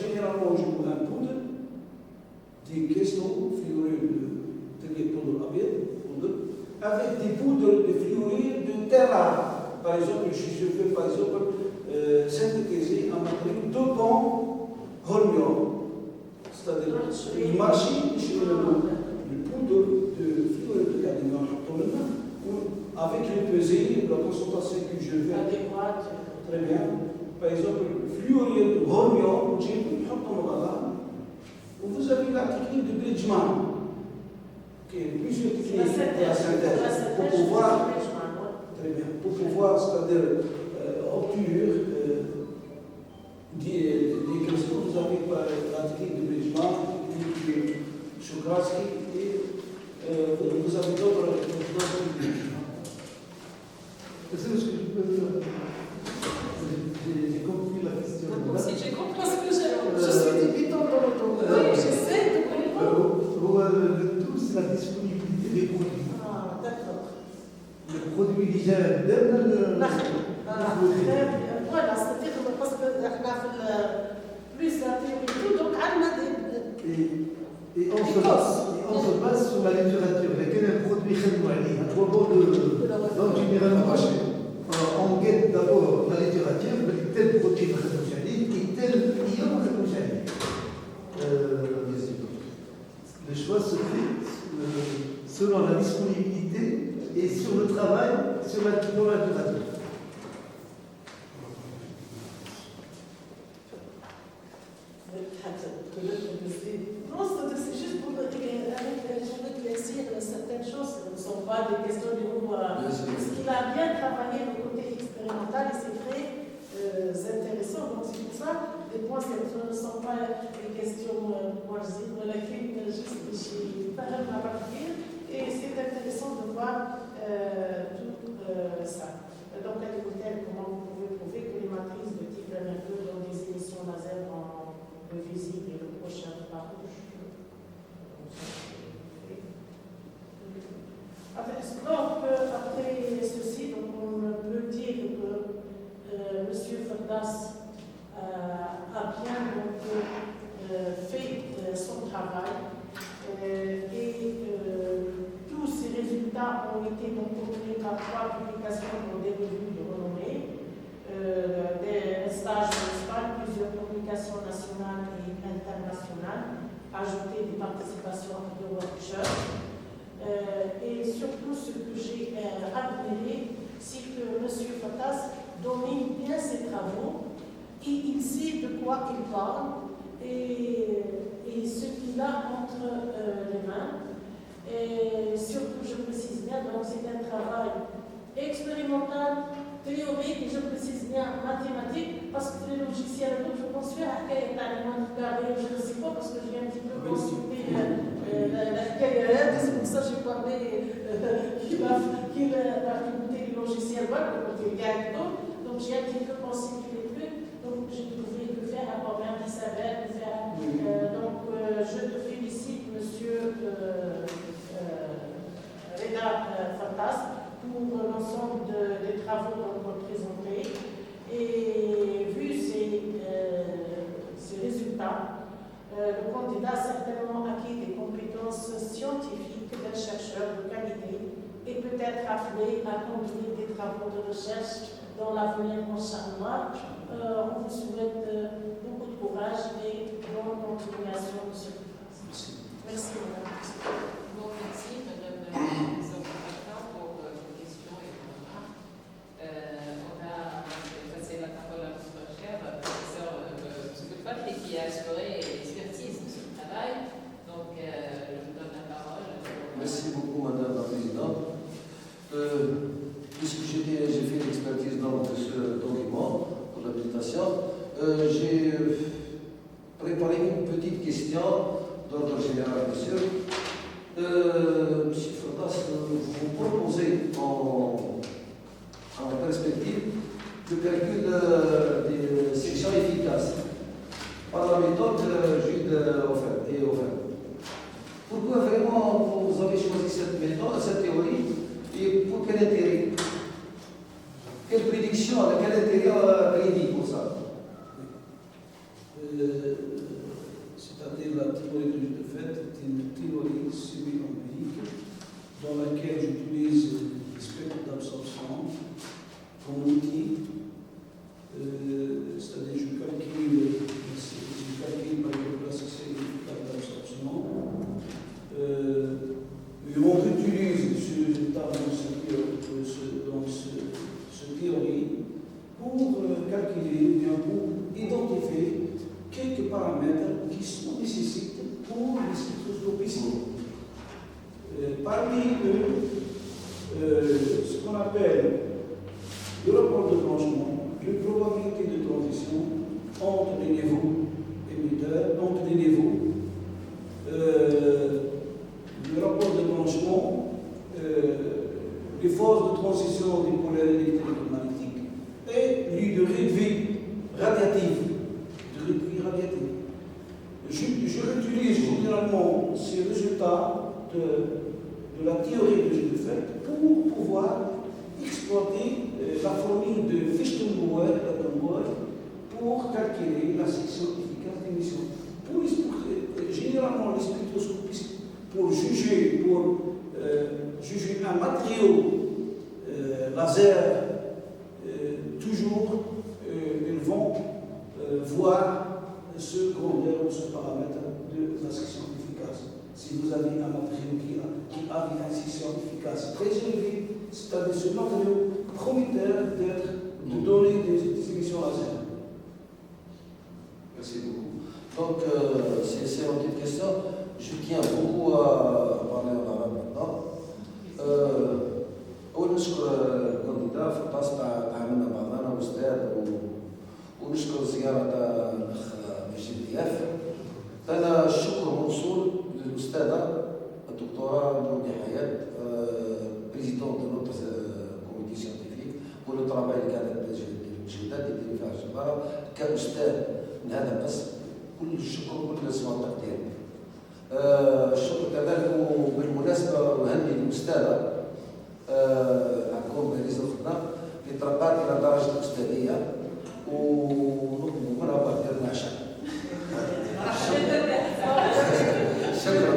généralement je prends un poudre des cristaux fluorés de poudre avec des poudres de fluorure de terre rare. Par exemple, je fais par exemple synthétiser un matériau de bon hormion, c'est-à-dire une machine chez le poudre de fluorure de cadmium avec le pesé, la concentration que je veux. Adéquate. Très bien. Par exemple, fluorure de hormion, vous avez la technique de Bridgman, qui est plusieurs techniques de la synthèse, pour pouvoir, très bien, pour pouvoir, c'est-à-dire obtenir des cristaux. Vous avez la technique de Bridgman, la technique de Chokratsky, et vous avez d'autres techniques. Est-ce que je peux j'ai compris la question. Moi aussi, j'ai compris ce que je suis débutant dans le domaine. Oui, j'essaie de comprendre. Le tout, c'est la disponibilité des produits. Ah, d'accord. Le produit l'hygiène, voilà, c'est-à-dire parce que plus la théorie tout, donc et on se base sur la littérature. Lequel est un produit à trois mots donc généralement, on guette d'abord la littérature, tel produit chrétogénique et tel ion chrétogénique. Le choix se fait selon la disponibilité et sur le travail dans la littérature. Non, c'est juste pour éclaircir certaines choses. Ce ne sont pas des questions de nous. Parce qu'il a bien travaillé le côté expérimental et c'est très intéressant. Donc c'est pour ça, les points, ce ne sont pas des questions, moi je dis, juste chez Parem à partir. Et c'est intéressant de voir tout ça. Donc, à l'écouter, comment vous pouvez prouver que les matrices de type mercure dans des émissions laser en visible et le prochain farouche. Donc, après ceci, donc on peut dire que M. Ferdas a bien fait son travail et tous ces résultats ont été donc obtenus par 3 publications dans des revues de renommée, des stages en Espagne, plusieurs publications nationales et internationales, ajouter des participations de workshops. Et surtout, ce que j'ai admiré, c'est que M. Ferdas domine bien ses travaux et il sait de quoi il parle et ce qu'il a entre les mains. Et surtout, je précise bien, donc c'est un travail expérimental, théorique, et je précise bien mathématique, parce que les logiciels, donc je pense que je ne sais pas, parce que j'ai un petit peu consulté la c'est pour ça que j'ai parlé qu'il a raconté les logiciels web, le côté Gacto, donc j'ai un petit peu consulté les trucs, donc j'ai trouvé que faire un programme qui s'avère, donc je te félicite, monsieur Reda Ferdas, pour l'ensemble des travaux qu'on va présenter. Et vu ces résultats, le candidat a certainement acquis des compétences scientifiques d'un chercheur de qualité et peut être appelé à conduire des travaux de recherche dans l'avenir Inch'Allah. On vous souhaite beaucoup de courage et bonne continuation, monsieur. Merci, madame. Bon, merci, madame Zampaka, pour vos questions et vos remarques. On a passé la parole à notre cher professeur Soukoupat, qui a assuré l'expertise de ce travail. Donc, je vous donne la parole. Merci beaucoup, madame la présidente. Puisque j'ai fait l'expertise de ce document pour l'habilitation, j'ai préparé une petite question d'ordre général, bien sûr. Monsieur Fortas, vous proposez en perspective le calcul des sections efficaces par la méthode Jude offerte. Pourquoi vraiment vous avez choisi cette méthode, cette théorie, et pour quel intérêt? Quelle prédiction, quel intérêt prédit pour ça? C'est-à-dire la théorie de Jude offerte est une théorie semi-empirique dans laquelle j'utilise le spectre d'absorption comme outil. C'est-à-dire je calcule par exemple la section d'absorption. Et on utilise ce résultat dans cette théorie pour calculer, bien pour identifier quelques paramètres qui sont nécessités pour les spectroscopistes. Parmi eux, ce qu'on appelle le rapport de branchement, la probabilité de transition entre des niveaux émetteurs, entre des niveaux, le rapport de branchement, les forces de transition des polaires électromagnétiques et durée de vie radiative. Je réutilise généralement ces résultats de la théorie que j'ai faite pour pouvoir exploiter la formule de Fichten-Bauer pour calculer la section efficace d'émission. Généralement, les spectroscopistes, pour juger un matériau laser, toujours ils vont voir ce grandeur ou ce paramètre de la section efficace. Si vous avez un matériau qui a une section efficace très élevée, c'est-à-dire ce matériau prometteur de donner des émissions laser. Merci beaucoup. Donc, c'est une petite question. Je tiens beaucoup à parler en arabe maintenant. أول نشكر الكانديدا فرطاس تعاملنا معنا أنا أستاذ ونشكر الزيارة تاع الأخ نجيب ضياف. أنا الشكر موصول للأستاذة الدكتورة نورني حياة بريزيدون دو نوتر كوميتي سيانتيفيك ولو طراباي اللي كانت جهدات اللي فيها الجبارة كأستاذ من هذا القسم. كل الشكر وكل الاسم والتقدير. الشكر كذلك وبالمناسبة أهني الأستاذة عندكم باريس الخدام اللي ترقات إلى درجة الأستاذية ونطلب منها باه دير لنا عشاء. شكرا.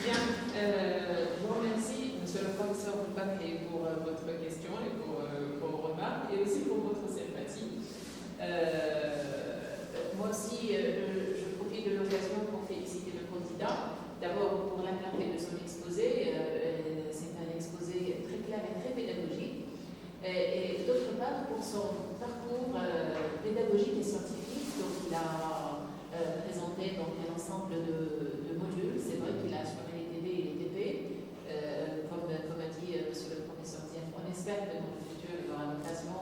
Bien, je vous remercie, monsieur le professeur Bakri, pour votre question et pour vos remarques et aussi pour votre sympathie. Moi aussi, je profite de l'occasion pour féliciter le candidat. D'abord pour la clarté de son exposé. C'est un exposé très clair et très pédagogique. Et d'autre part pour son parcours pédagogique et scientifique. Donc il a présenté donc, un ensemble de modules. C'est vrai qu'il a assuré les TB et les TP. Comme a dit monsieur le professeur Diane, on espère que dans le futur, il aura l'occasion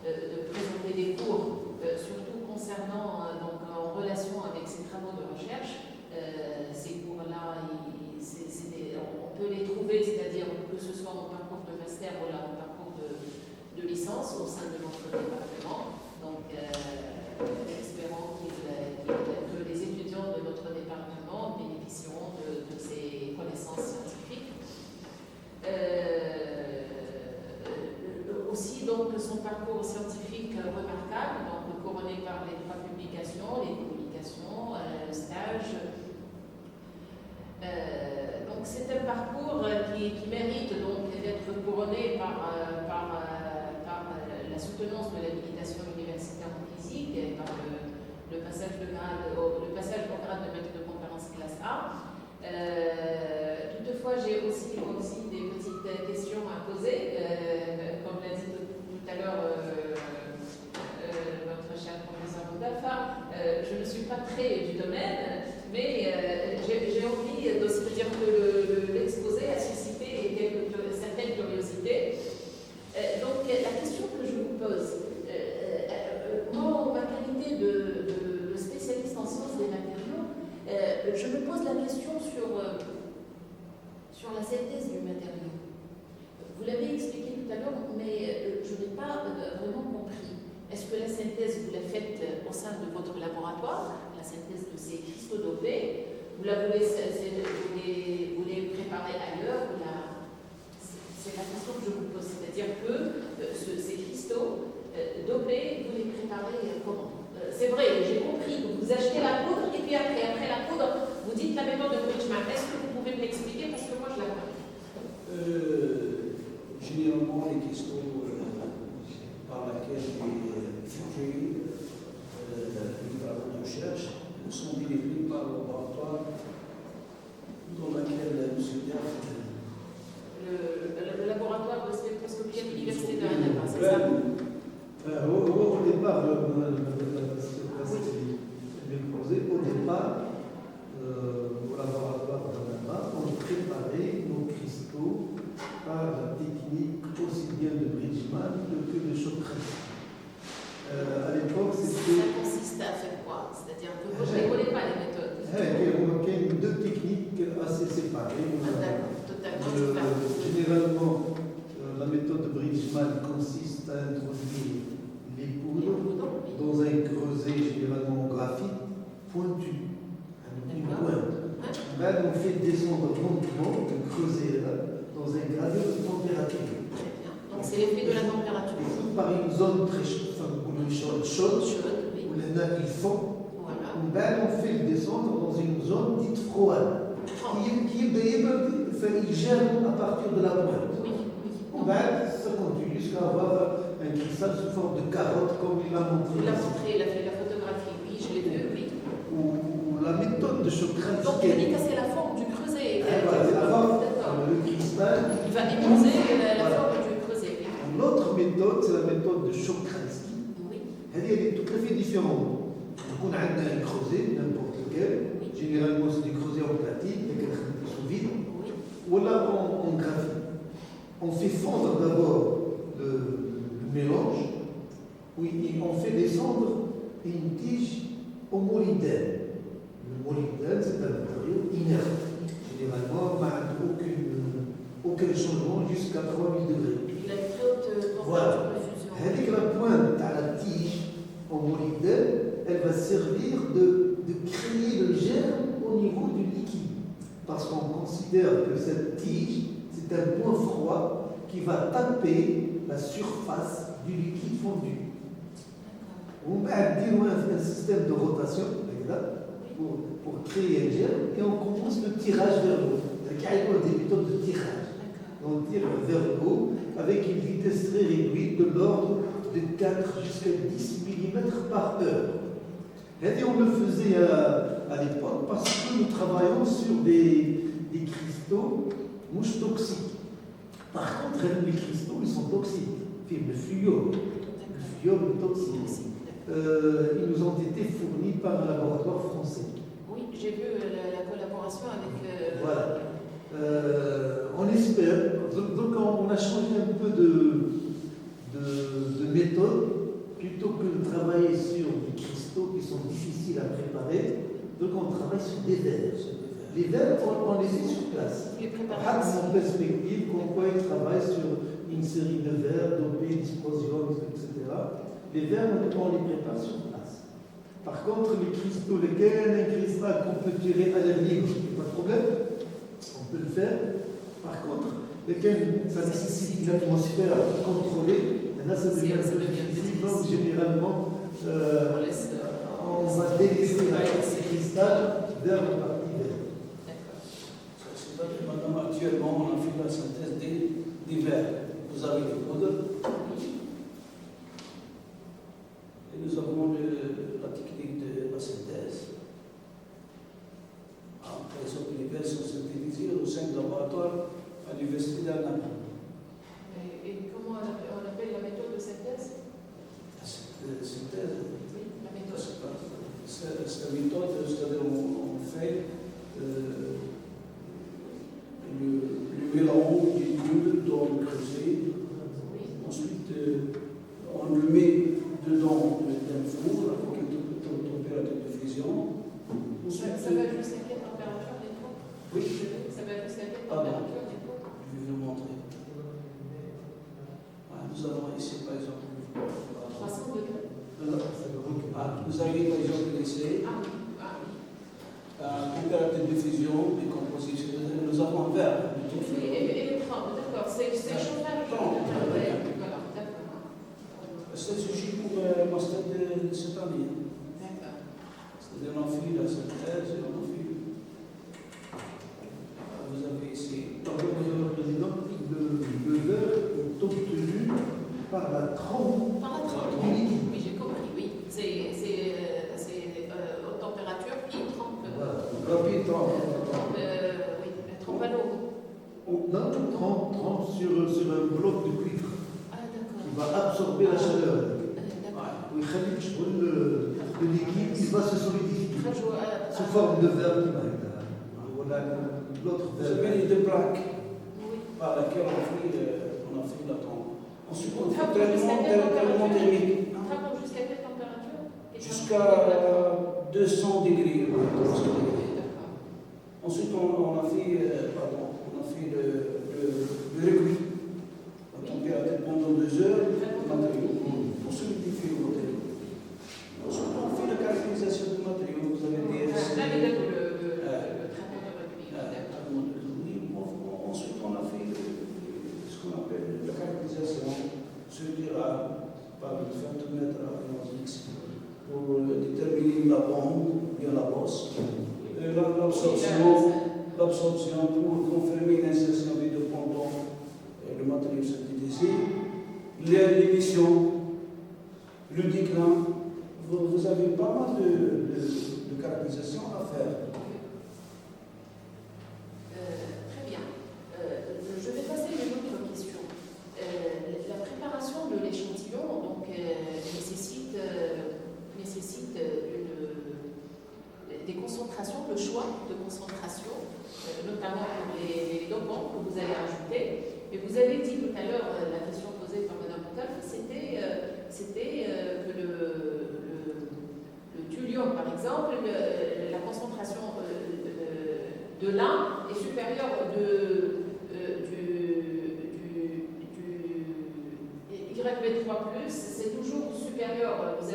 de présenter des cours, surtout concernant, donc, en relation avec ses travaux de recherche. Ces cours-là, on peut les trouver, c'est-à-dire que ce soit en parcours de master ou en parcours de licence au sein de notre département. Donc, espérons que les étudiants de notre département bénéficieront de ces connaissances scientifiques. Aussi, donc, son parcours scientifique remarquable, donc couronné par les 3 publications, les publications, le stage. Donc, c'est un parcours qui mérite donc d'être couronné par la soutenance de l'habilitation universitaire en physique et par le passage au grade de maître de conférence classe A. Toutefois, j'ai aussi des petites questions à poser. Comme l'a dit tout à l'heure notre cher professeur Moutafa, je ne suis pas très du domaine, mais j'ai envie de se dire que l'exposé a suscité certaines curiosités. que la synthèse, vous la faites au sein de votre laboratoire, la synthèse de ces cristaux dopés, vous les préparez ailleurs, c'est la question que je vous pose, c'est-à-dire que ces cristaux dopés, vous les préparez comment? C'est vrai, j'ai compris, vous achetez la poudre et puis après la poudre, vous dites la méthode de Bridgman. Est-ce que vous pouvez me l'expliquer parce que moi je la connais? Généralement, les cristaux par lesquels les figés, les travaux de recherche sont délivrés par le laboratoire dans lequel M. Diaz le laboratoire de spectroscopie à l'université de Annaba, c'est ça? Au départ, au départ, au laboratoire d'Annaba, on préparait nos cristaux par la technique aussi bien de Bridgman que de Chokras. À l'époque, c'était. Ça consiste à faire quoi? C'est-à-dire que vous ne connaissez pas les méthodes. Il y a deux techniques assez séparées. D'accord, totalement. Généralement, la méthode de Bridgman consiste à introduire les poudres dans un creuset généralement en graphite pointu, une pointe. Là, on fait descendre lentement le creuset là, dans un gradient de température. Très bien. Donc c'est l'effet de la température. Par une zone très chaude, Oui. où les nains ils font. Voilà. On fait le descendre dans une zone dite froide, il gère à partir de la pointe. Oui. Ça continue jusqu'à avoir un cristal sous forme de carotte, comme il l'a montré. Il a montré, il a fait la photographie, oui, je l'ai vu, oui. Ou la méthode de Chokras. Donc il dit que c'est la forme du creuset. Voilà, c'est la forme, D'accord. le cristal. Il va épouser la forme du creuset. Oui. L'autre méthode, c'est la méthode de Chokras. Oui. Elle est tout à fait différente. Donc on a un creuset, n'importe lequel. Généralement, c'est des creusets en platine, avec un sous vide. Oui. Ou là, on graphite. On fait fondre d'abord le mélange, et on fait descendre une tige au molybdène. Le molybdène, c'est un matériau inerte. Généralement, aucun changement jusqu'à 3000 degrés. Il a une très haute température Voilà. de fusion. Avec la pointe à la tige en molybdène, elle va servir de créer le germe au niveau du liquide. Parce qu'on considère que cette tige, c'est un point froid qui va taper la surface du liquide fondu. On va dire un système de rotation pour créer un germe et on commence le tirage vers le haut. Il y a des méthodes de tirage. On tire vers le haut avec une vitesse très réduite de l'ordre de 4 jusqu'à 10 mm par heure. Et on le faisait à l'époque parce que nous travaillons sur des cristaux mouches toxiques. Par contre, les cristaux, ils sont toxiques. Le fluor est toxique. Ils nous ont été fournis par un laboratoire français. Oui, j'ai vu la collaboration avec. Voilà. On espère. Donc, on a changé un peu de méthode. Plutôt que de travailler sur des cristaux qui sont difficiles à préparer, donc on travaille sur des verres. Les verres, on les fait sur place. Les préparer. En perspective, qu'on travaille sur une série de verres, dopés, dysprosium, etc. Les verres, on les prépare sur place. Par contre, les cristaux, lesquels un cristal qu'on peut tirer à l'air libre, pas de problème, on peut le faire. Par contre, lesquels ça nécessite une atmosphère contrôlée, et là ça devient un peu difficile. Donc généralement, on va délaisser la cristal vers la partie verte. D'accord. Madame, actuellement, on a fait la synthèse des verres. Vous avez les poudres. Et nous avons la technique de la synthèse. Après, les verres sont synthétisés au sein du laboratoire à l'université d'Annaba. Et comment on appelle la méthode de synthèse? La synthèse. Oui, la méthode. C'est la méthode, c'est-à-dire on fait le mélange des deux dans le creuset. Ensuite, on le met dedans d'un four avec une température de fusion. Ça va jusqu'à quelle température des pots? Oui. Ça va jusqu'à quelle température des pots? Je vais vous montrer. Nous avons ici, par exemple, 300 degrés. Vous avez l'occasion de laisser. Ah oui, ah oui. Température de diffusion, décomposition. Nous avons un verre. Oui, et les trempes, d'accord, c'est chauffage. Voilà, d'accord. C'est le sujet pour le master de cette année. D'accord. C'est-à-dire on a fait la synthèse, on a fait. Vous avez ici. Pardon, Monsieur le Président, le verre est obtenu par la trempe. Par la trempe, oui, j'ai compris, oui. C'est haute température qui trempe. Voilà. Rapide, Trempe, oui, trempe à l'eau. Non, trempe sur un bloc de cuivre Ah, qui d'accord. va absorber la chaleur. D'accord. Oui, le liquide qui va se solidifier sous Ah, forme de verre qui va être là. Voilà l'autre Vous avez verre. les deux plaques oui. par lesquelles on a fait la trempe. Ensuite, on fait Trempe traitement thermique Trempe jusqu'à quelle température? jusqu'à 200 degrés. D'accord. Ensuite, on a fait le recuit. La température pendant 2 heures, le matériau, pour solidifier le matériau. Ensuite, on fait la caractérisation du matériau. Vous avez des. Là, il y a le traitement de recueil. D'accord. Ensuite, on a fait ce qu'on appelle la caractérisation sur par le centimètre à 11 X pour déterminer la bombe, bien la bosse, l'absorption pour confirmer l'insertion des deux pendants et le matériau synthétisé, l'émission, le déclin. Vous avez pas mal de caractérisation à faire. Très bien. Je vais passer à une autre question. La préparation de l'échantillon donc, nécessite des concentrations, le choix de concentration, notamment pour les dopants que vous allez ajouter. Et vous avez dit tout à l'heure, la question posée par Mme Montal, c'était que le thulium, par exemple, la concentration de l'un est supérieure du YB3+, c'est toujours supérieur, vous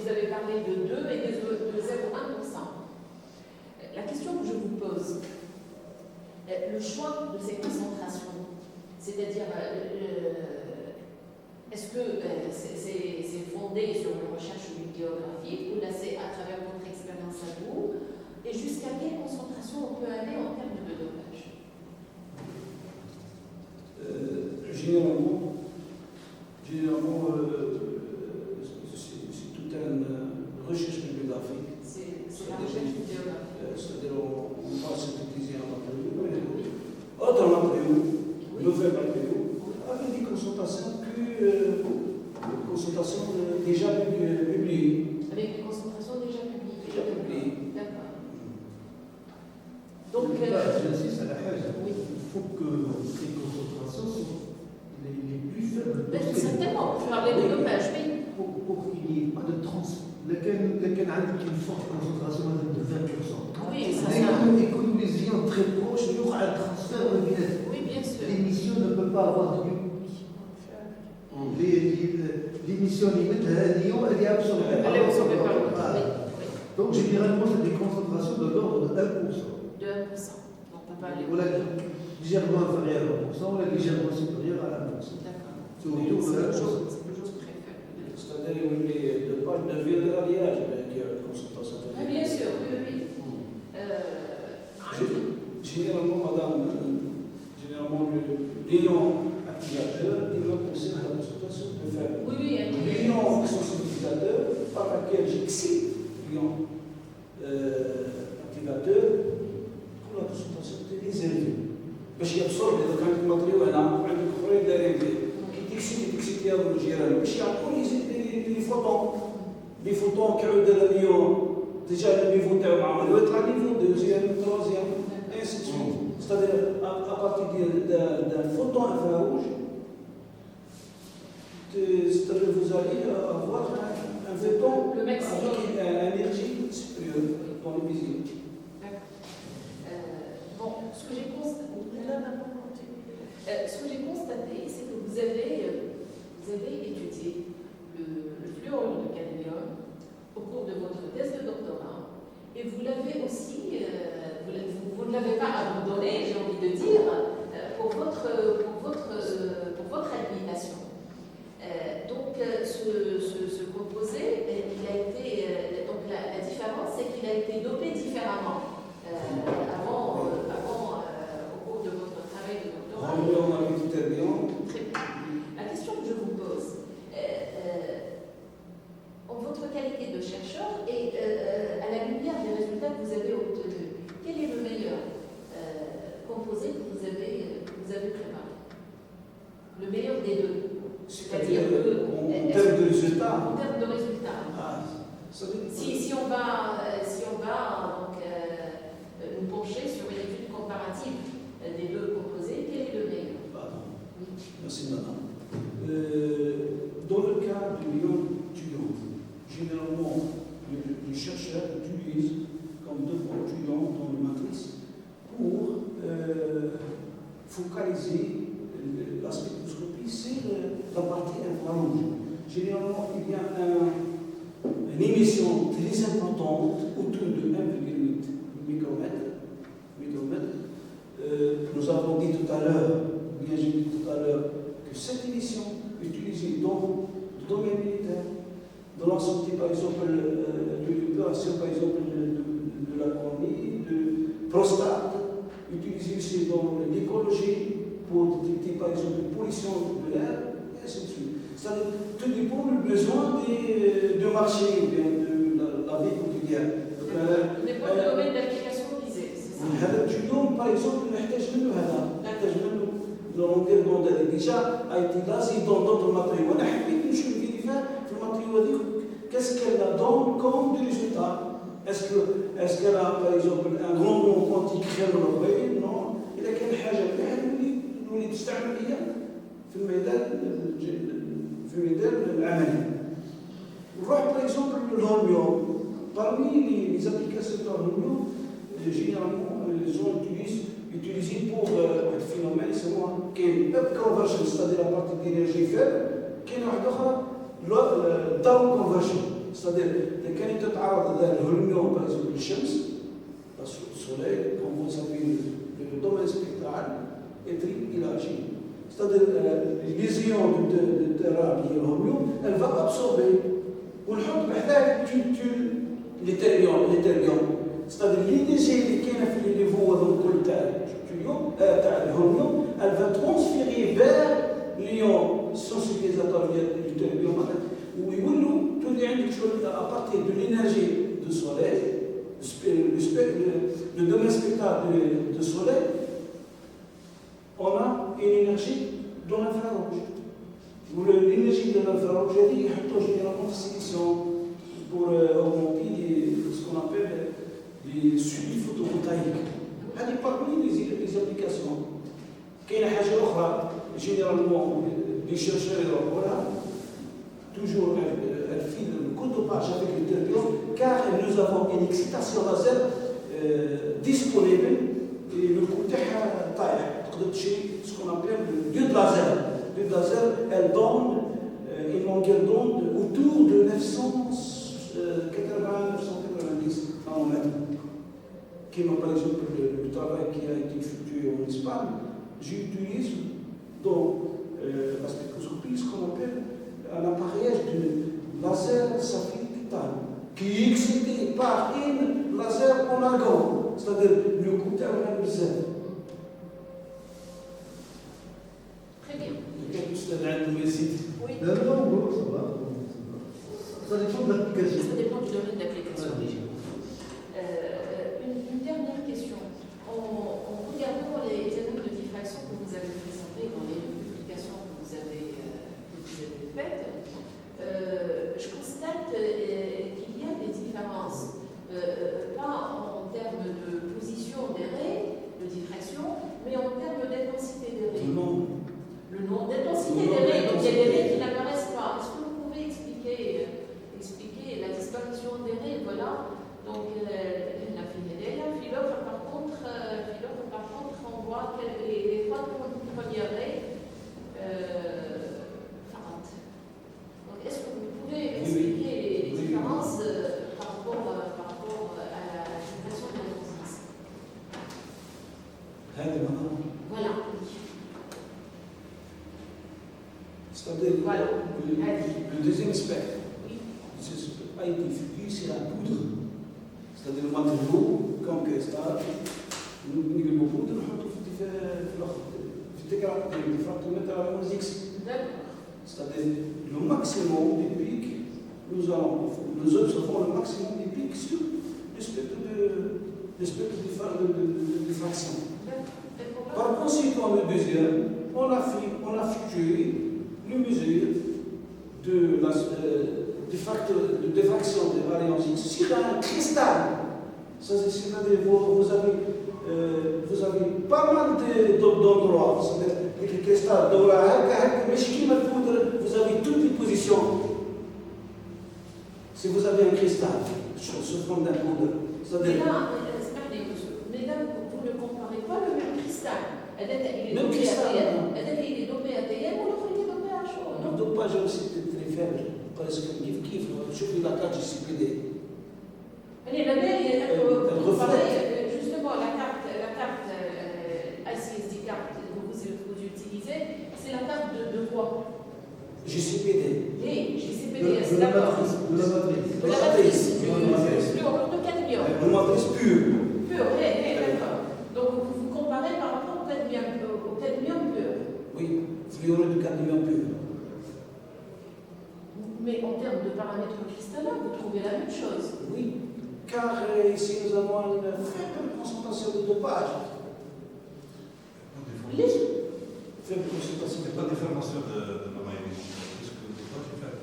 avez parlé de 2 et de 0,1%. La question que je vous pose, le choix de ces concentrations, c'est-à-dire, est-ce que c'est fondé sur une recherche bibliographique ou là c'est à travers votre expérience à vous, et jusqu'à quelle concentration on peut aller en termes de dopage? Généralement, c'est toute une recherche bibliographique. C'est la recherche bibliographique. C'est-à-dire, on va synthétiser un matériau, autre matériau, nouvel matériau, avec des concentrations déjà publiées. Avec des concentrations déjà publiées. D'accord. Donc, j'insiste à la page. oui. Il faut que ces concentrations soient les plus faibles possibles. Certainement, je parlais de dopage, oui. Pour qu'il n'y ait pas de lequel a une forte concentration de 20%. Oui, ça. Économisant très proche, il y aura un transfert de vitesse. Oui, bien sûr. L'émission ne peut pas avoir lieu. L'émission limite, elle est absorbée Elle est absorbée par le Voilà. oui. Donc, généralement, c'est des concentrations de l'ordre de 1%. De 1%. On ne peut pas aller Ou la légèrement inférieure à 1%, ou la légèrement supérieure à 1%. D'accord. C'est autour de 1%. C'est quelque chose de très faible. C'est-à-dire de pas devenir de l'alliage avec la concentration. Ah, bien sûr, oui. Généralement, madame, l'ion activateur, il va pousser la concentration de faible. Oui, L'ion sensibilisateur, par laquelle j'excite l'ion activateur, pour la concentration très élevée. Parce qu'il absorbe le matériau, il y a un problème d'arrivée. Qui t'excite le gérant. Parce qu'il y a les photons. Les photons qui ont de l'ion, déjà le niveau de il doit être à niveau deuxième, troisième, et ainsi de suite. C'est-à-dire, à partir d'un photon infrarouge, vous allez avoir un photon Le maximum. avec une énergie supérieure dans le visible. D'accord. Bon, ce que j'ai constaté, c'est que vous avez étudié le fluorure de cadmium le meilleur des deux. C'est-à-dire en termes de résultats. En termes de résultats. Ah, ça veut dire- Si on va donc, nous pencher sur une étude comparative des deux proposés, quel est le meilleur? Pardon. Merci madame. Dans le cas du Lyon-Tuyon, généralement, les chercheurs utilisent comme deux étudiants dans le matrice pour focaliser la spectroscopie sur la partie infrarouge. Généralement, il y a une émission très importante autour de 1,8 micromètres. Nous avons dit tout à l'heure, bien j'ai dit tout à l'heure, que cette émission utilisée dans le domaine militaire, dans la santé, par exemple, de l'opération, par exemple, de la chronique, de prostate, utilisée aussi dans l'écologie, pour détecter, par exemple, la pollution de l'air, et ainsi de suite. C'est-à-dire, tout dépend du besoin du marché, de la vie quotidienne. Tout dépend du domaine d'application visé, c'est ça? هذا اليوم باغ اكزومبل نحتاج منه هذا نحتاج منه لونغير دوند هذه ديجا ايتي لازي دون دوتر ماتريو وانا حبيت نشوف فيريفا في الماتريو هذيك كاس كان دون كوم دو ريزولتا اسكو باغ اكزومبل ان غون كونتيك خير ولا قليل نو اذا كان حاجه مليحه نولي تستعمل هي في الميدان العملي نروح باغ اكزومبل للهولميوم parmi les applications de l'holomium généralement les gens utilisent pour le phénomène c'est moi qui est up conversion c'est-à-dire la partie d'énergie faible qui est واحده اخرى down conversion c'est-à-dire اذا كان تتعرض للهولميوم par exemple للشمس le soleil comme vous savez le domaine spectral est très élargi c'est-à-dire les ions de terrain qui est l'holomium elle va absorber ونحط بحذاك l'éthermium c'est-à-dire l'énergie اللي كاينه في لي نيفو هذوك كل تاع الهولميوم elle va transférer vers l'ion sensibilisateur ديال l'éthermium ويولوا تولي عندك شغل à partir de l'énergie du soleil le domaine spectral du soleil on a une énergie dans l'infrarouge l'énergie de l'infrarouge هذه يحطوا généralement في sélection pour augmenter ce qu'on appelle les suivis photovoltaïques. هذه parmi les applications. كاينه حاجه اخرى généralement les chercheurs يدوروا toujours elle file le codopage avec le terbium car nous avons une excitation laser disponible et le coût تاعها طايح تقدر تشري ce qu'on appelle le diode laser. Le diode laser elle donne une longueur d'onde autour de 990 nanomètres. Qui par exemple le travail qui a été effectué en Espagne, j'utilise dans la spectroscopie ce qu'on appelle un appareillage de laser saphir titane qui est excité par une laser en argon, c'est-à-dire le coût est Très bien. Oui. Non, ça va. Ça dépend de l'application. Ça dépend du domaine d'application. Une dernière question. En regardant les analyses de diffraction que vous avez présentées dans les publications que vous avez faites, je constate qu'il y a des différences, pas en termes de position des raies de diffraction, mais en termes d'intensité des raies. Le nom d'intensité des raies, donc il y a des raies qui n'apparaissent pas. Est-ce que vous pouvez expliquer la disparition des raies? Voilà. Donc, la philosophe, par contre, on voit que les trois premières raies donc, est-ce que vous pouvez expliquer les différences par rapport à la diffraction de l'intensité? Voilà. C'est-à-dire Voilà. le deuxième spectre a été effectué sur la poudre. C'est-à-dire le matériau comme cristal, nous نقلبوا poudre نحطوا في الديفراكتومتر على X. C'est-à-dire le maximum des pics, nous observons le maximum des pics sur le spectre de diffraction. Par conséquent, le deuxième, on a effectué facteur de diffraction des rayons X sur un cristal. C'est-à-dire vous avez pas mal d'endroits. C'est-à-dire que le cristal vous avez toutes les positions. Si vous avez un cristal sur fond d'un poudre, Mais là, mesdames, vous ne comparez pas le même cristal. Il est Même dopé cristal, ATM, non. il est dopé ATM ou l'autre il est dopé HO. le dopage aussi est très faible, presque kiff. Je fais la carte GCPD. Allez, la mère, elle vous comparez reflète. justement la carte ICSD carte que vous utilisez, c'est la carte de quoi? GCPD. Oui, GCPD, De c'est la d'accord. matrice. De la matrice, De la matrice. du cadmium. Une matrice pure. Pur, oui, d'accord. Donc vous comparez par rapport au cadmium pur. Oui, fluorure de cadmium pur. Mais en termes de paramètres cristallins, vous trouvez la même chose. Oui, car ici nous avons une faible concentration de dopage. Les... Faible concentration Il n'y a pas de déformation de la mayonnaise. Qu'est-ce que toi tu fais?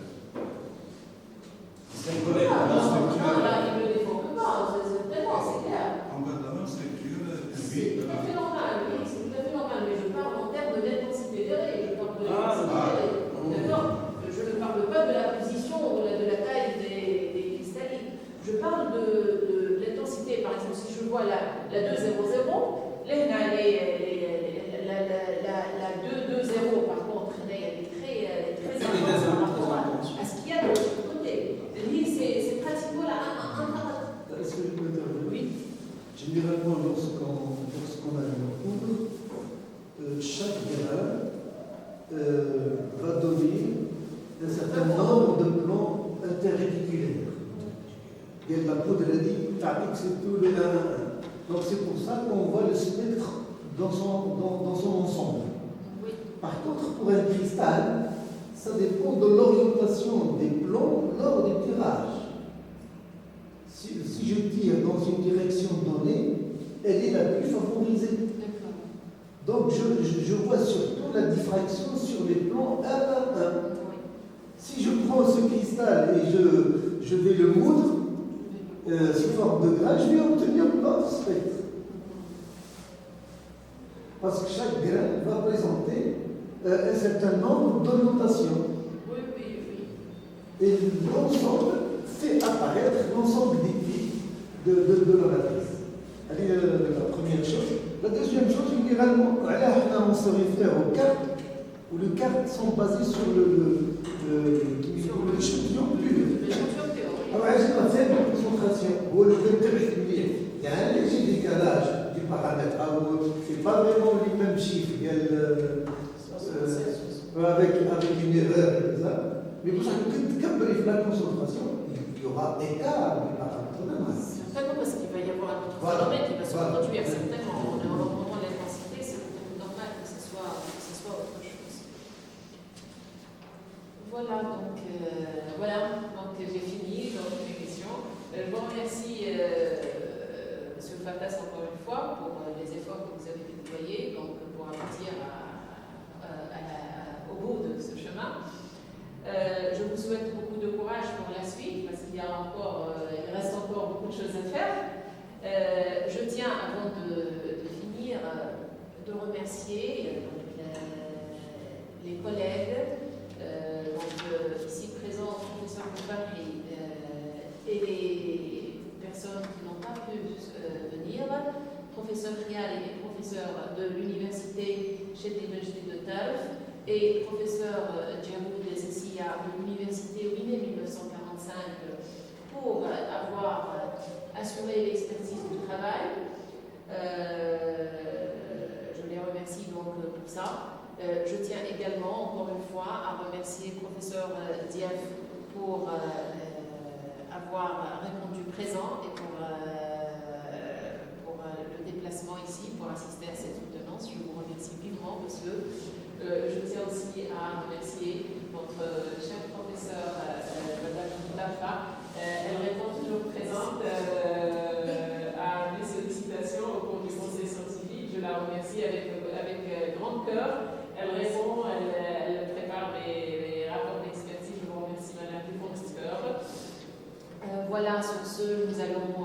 C'est un collègue. Non, là, il ne le déforme pas, c'est clair. On garde la même structure, C'est tout à fait normal, oui, c'est tout à fait normal, mais je parle en termes d'intensité des raies, je parle de l'intensité des raies. D'accord? Je ne parle pas de la position ou de la taille des cristallines. Je parle de l'intensité. Par exemple, si je vois la 200, la 220, par contre, elle est très intense par rapport à ce qu'il y a de l'autre côté. C'est pratiquement un. Est-ce que je peux intervenir? Oui. Généralement, lorsqu'on a une poudre, chaque grain va donner un certain nombre de plans interréticulaires. Et la poudre a dit, c'est tout le 1 à 1. Donc c'est pour ça qu'on voit le spectre dans son ensemble. Oui. Par contre, pour un cristal, ça dépend de l'orientation des plans lors du tirage. Si je tire dans une direction donnée, elle est la plus favorisée. D'accord. Donc je vois surtout la diffraction sur les plans 1 à 1. Si je prends ce cristal et je vais le moudre sous forme de grain, je vais obtenir l'autre spectre. Parce que chaque grain va présenter un certain nombre d'orientations. Oui. Et l'ensemble fait apparaître l'ensemble des pics de la matrice. C'est la première chose. La deuxième chose, généralement, on se réfère aux cartes, où les cartes sont basées sur l'échantillon pur. Alors, elles ont une faible concentration. Il y a un léger décalage du paramètre. Ce n'est pas vraiment les mêmes chiffres. Avec une erreur, ça. Mais pour ça, quand la concentration, il y aura écart du paramètre. Certainement, parce qu'il va y avoir un autre phénomène qui va se produire, certainement. En augmentant l'intensité, c'est peut-être normal que ce soit autre chose. Voilà, donc j'ai fini dans mes questions. Je vous remercie, M. Fatas, encore une fois, pour les efforts que vous avez déployés pour aboutir au bout de ce chemin. Je vous souhaite beaucoup de courage pour la suite, parce qu'il reste encore beaucoup de choses à faire. Je tiens, avant de finir, de remercier les collègues, ici présents, le professeur Boubakri, et les personnes qui n'ont pas pu venir, professeur Rial et professeur de l'université chez l'Université de Delft, et professeur Djerou Desessia de l'université Ouimet 1945 pour avoir assuré l'expertise du travail. Je les remercie donc pour ça. Je tiens également, encore une fois, à remercier le professeur Dief pour avoir répondu présent et pour le déplacement ici pour assister à cette soutenance. Je vous remercie vivement, monsieur. Je tiens aussi à remercier notre chère professeure, Madame Tafa. Elle répond toujours présente à mes sollicitations au cours du conseil scientifique. Je la remercie avec grand cœur. Elle répond, elle prépare mes rapports d'expertise. Je vous remercie, Madame Dufour. voilà, sur ce, nous allons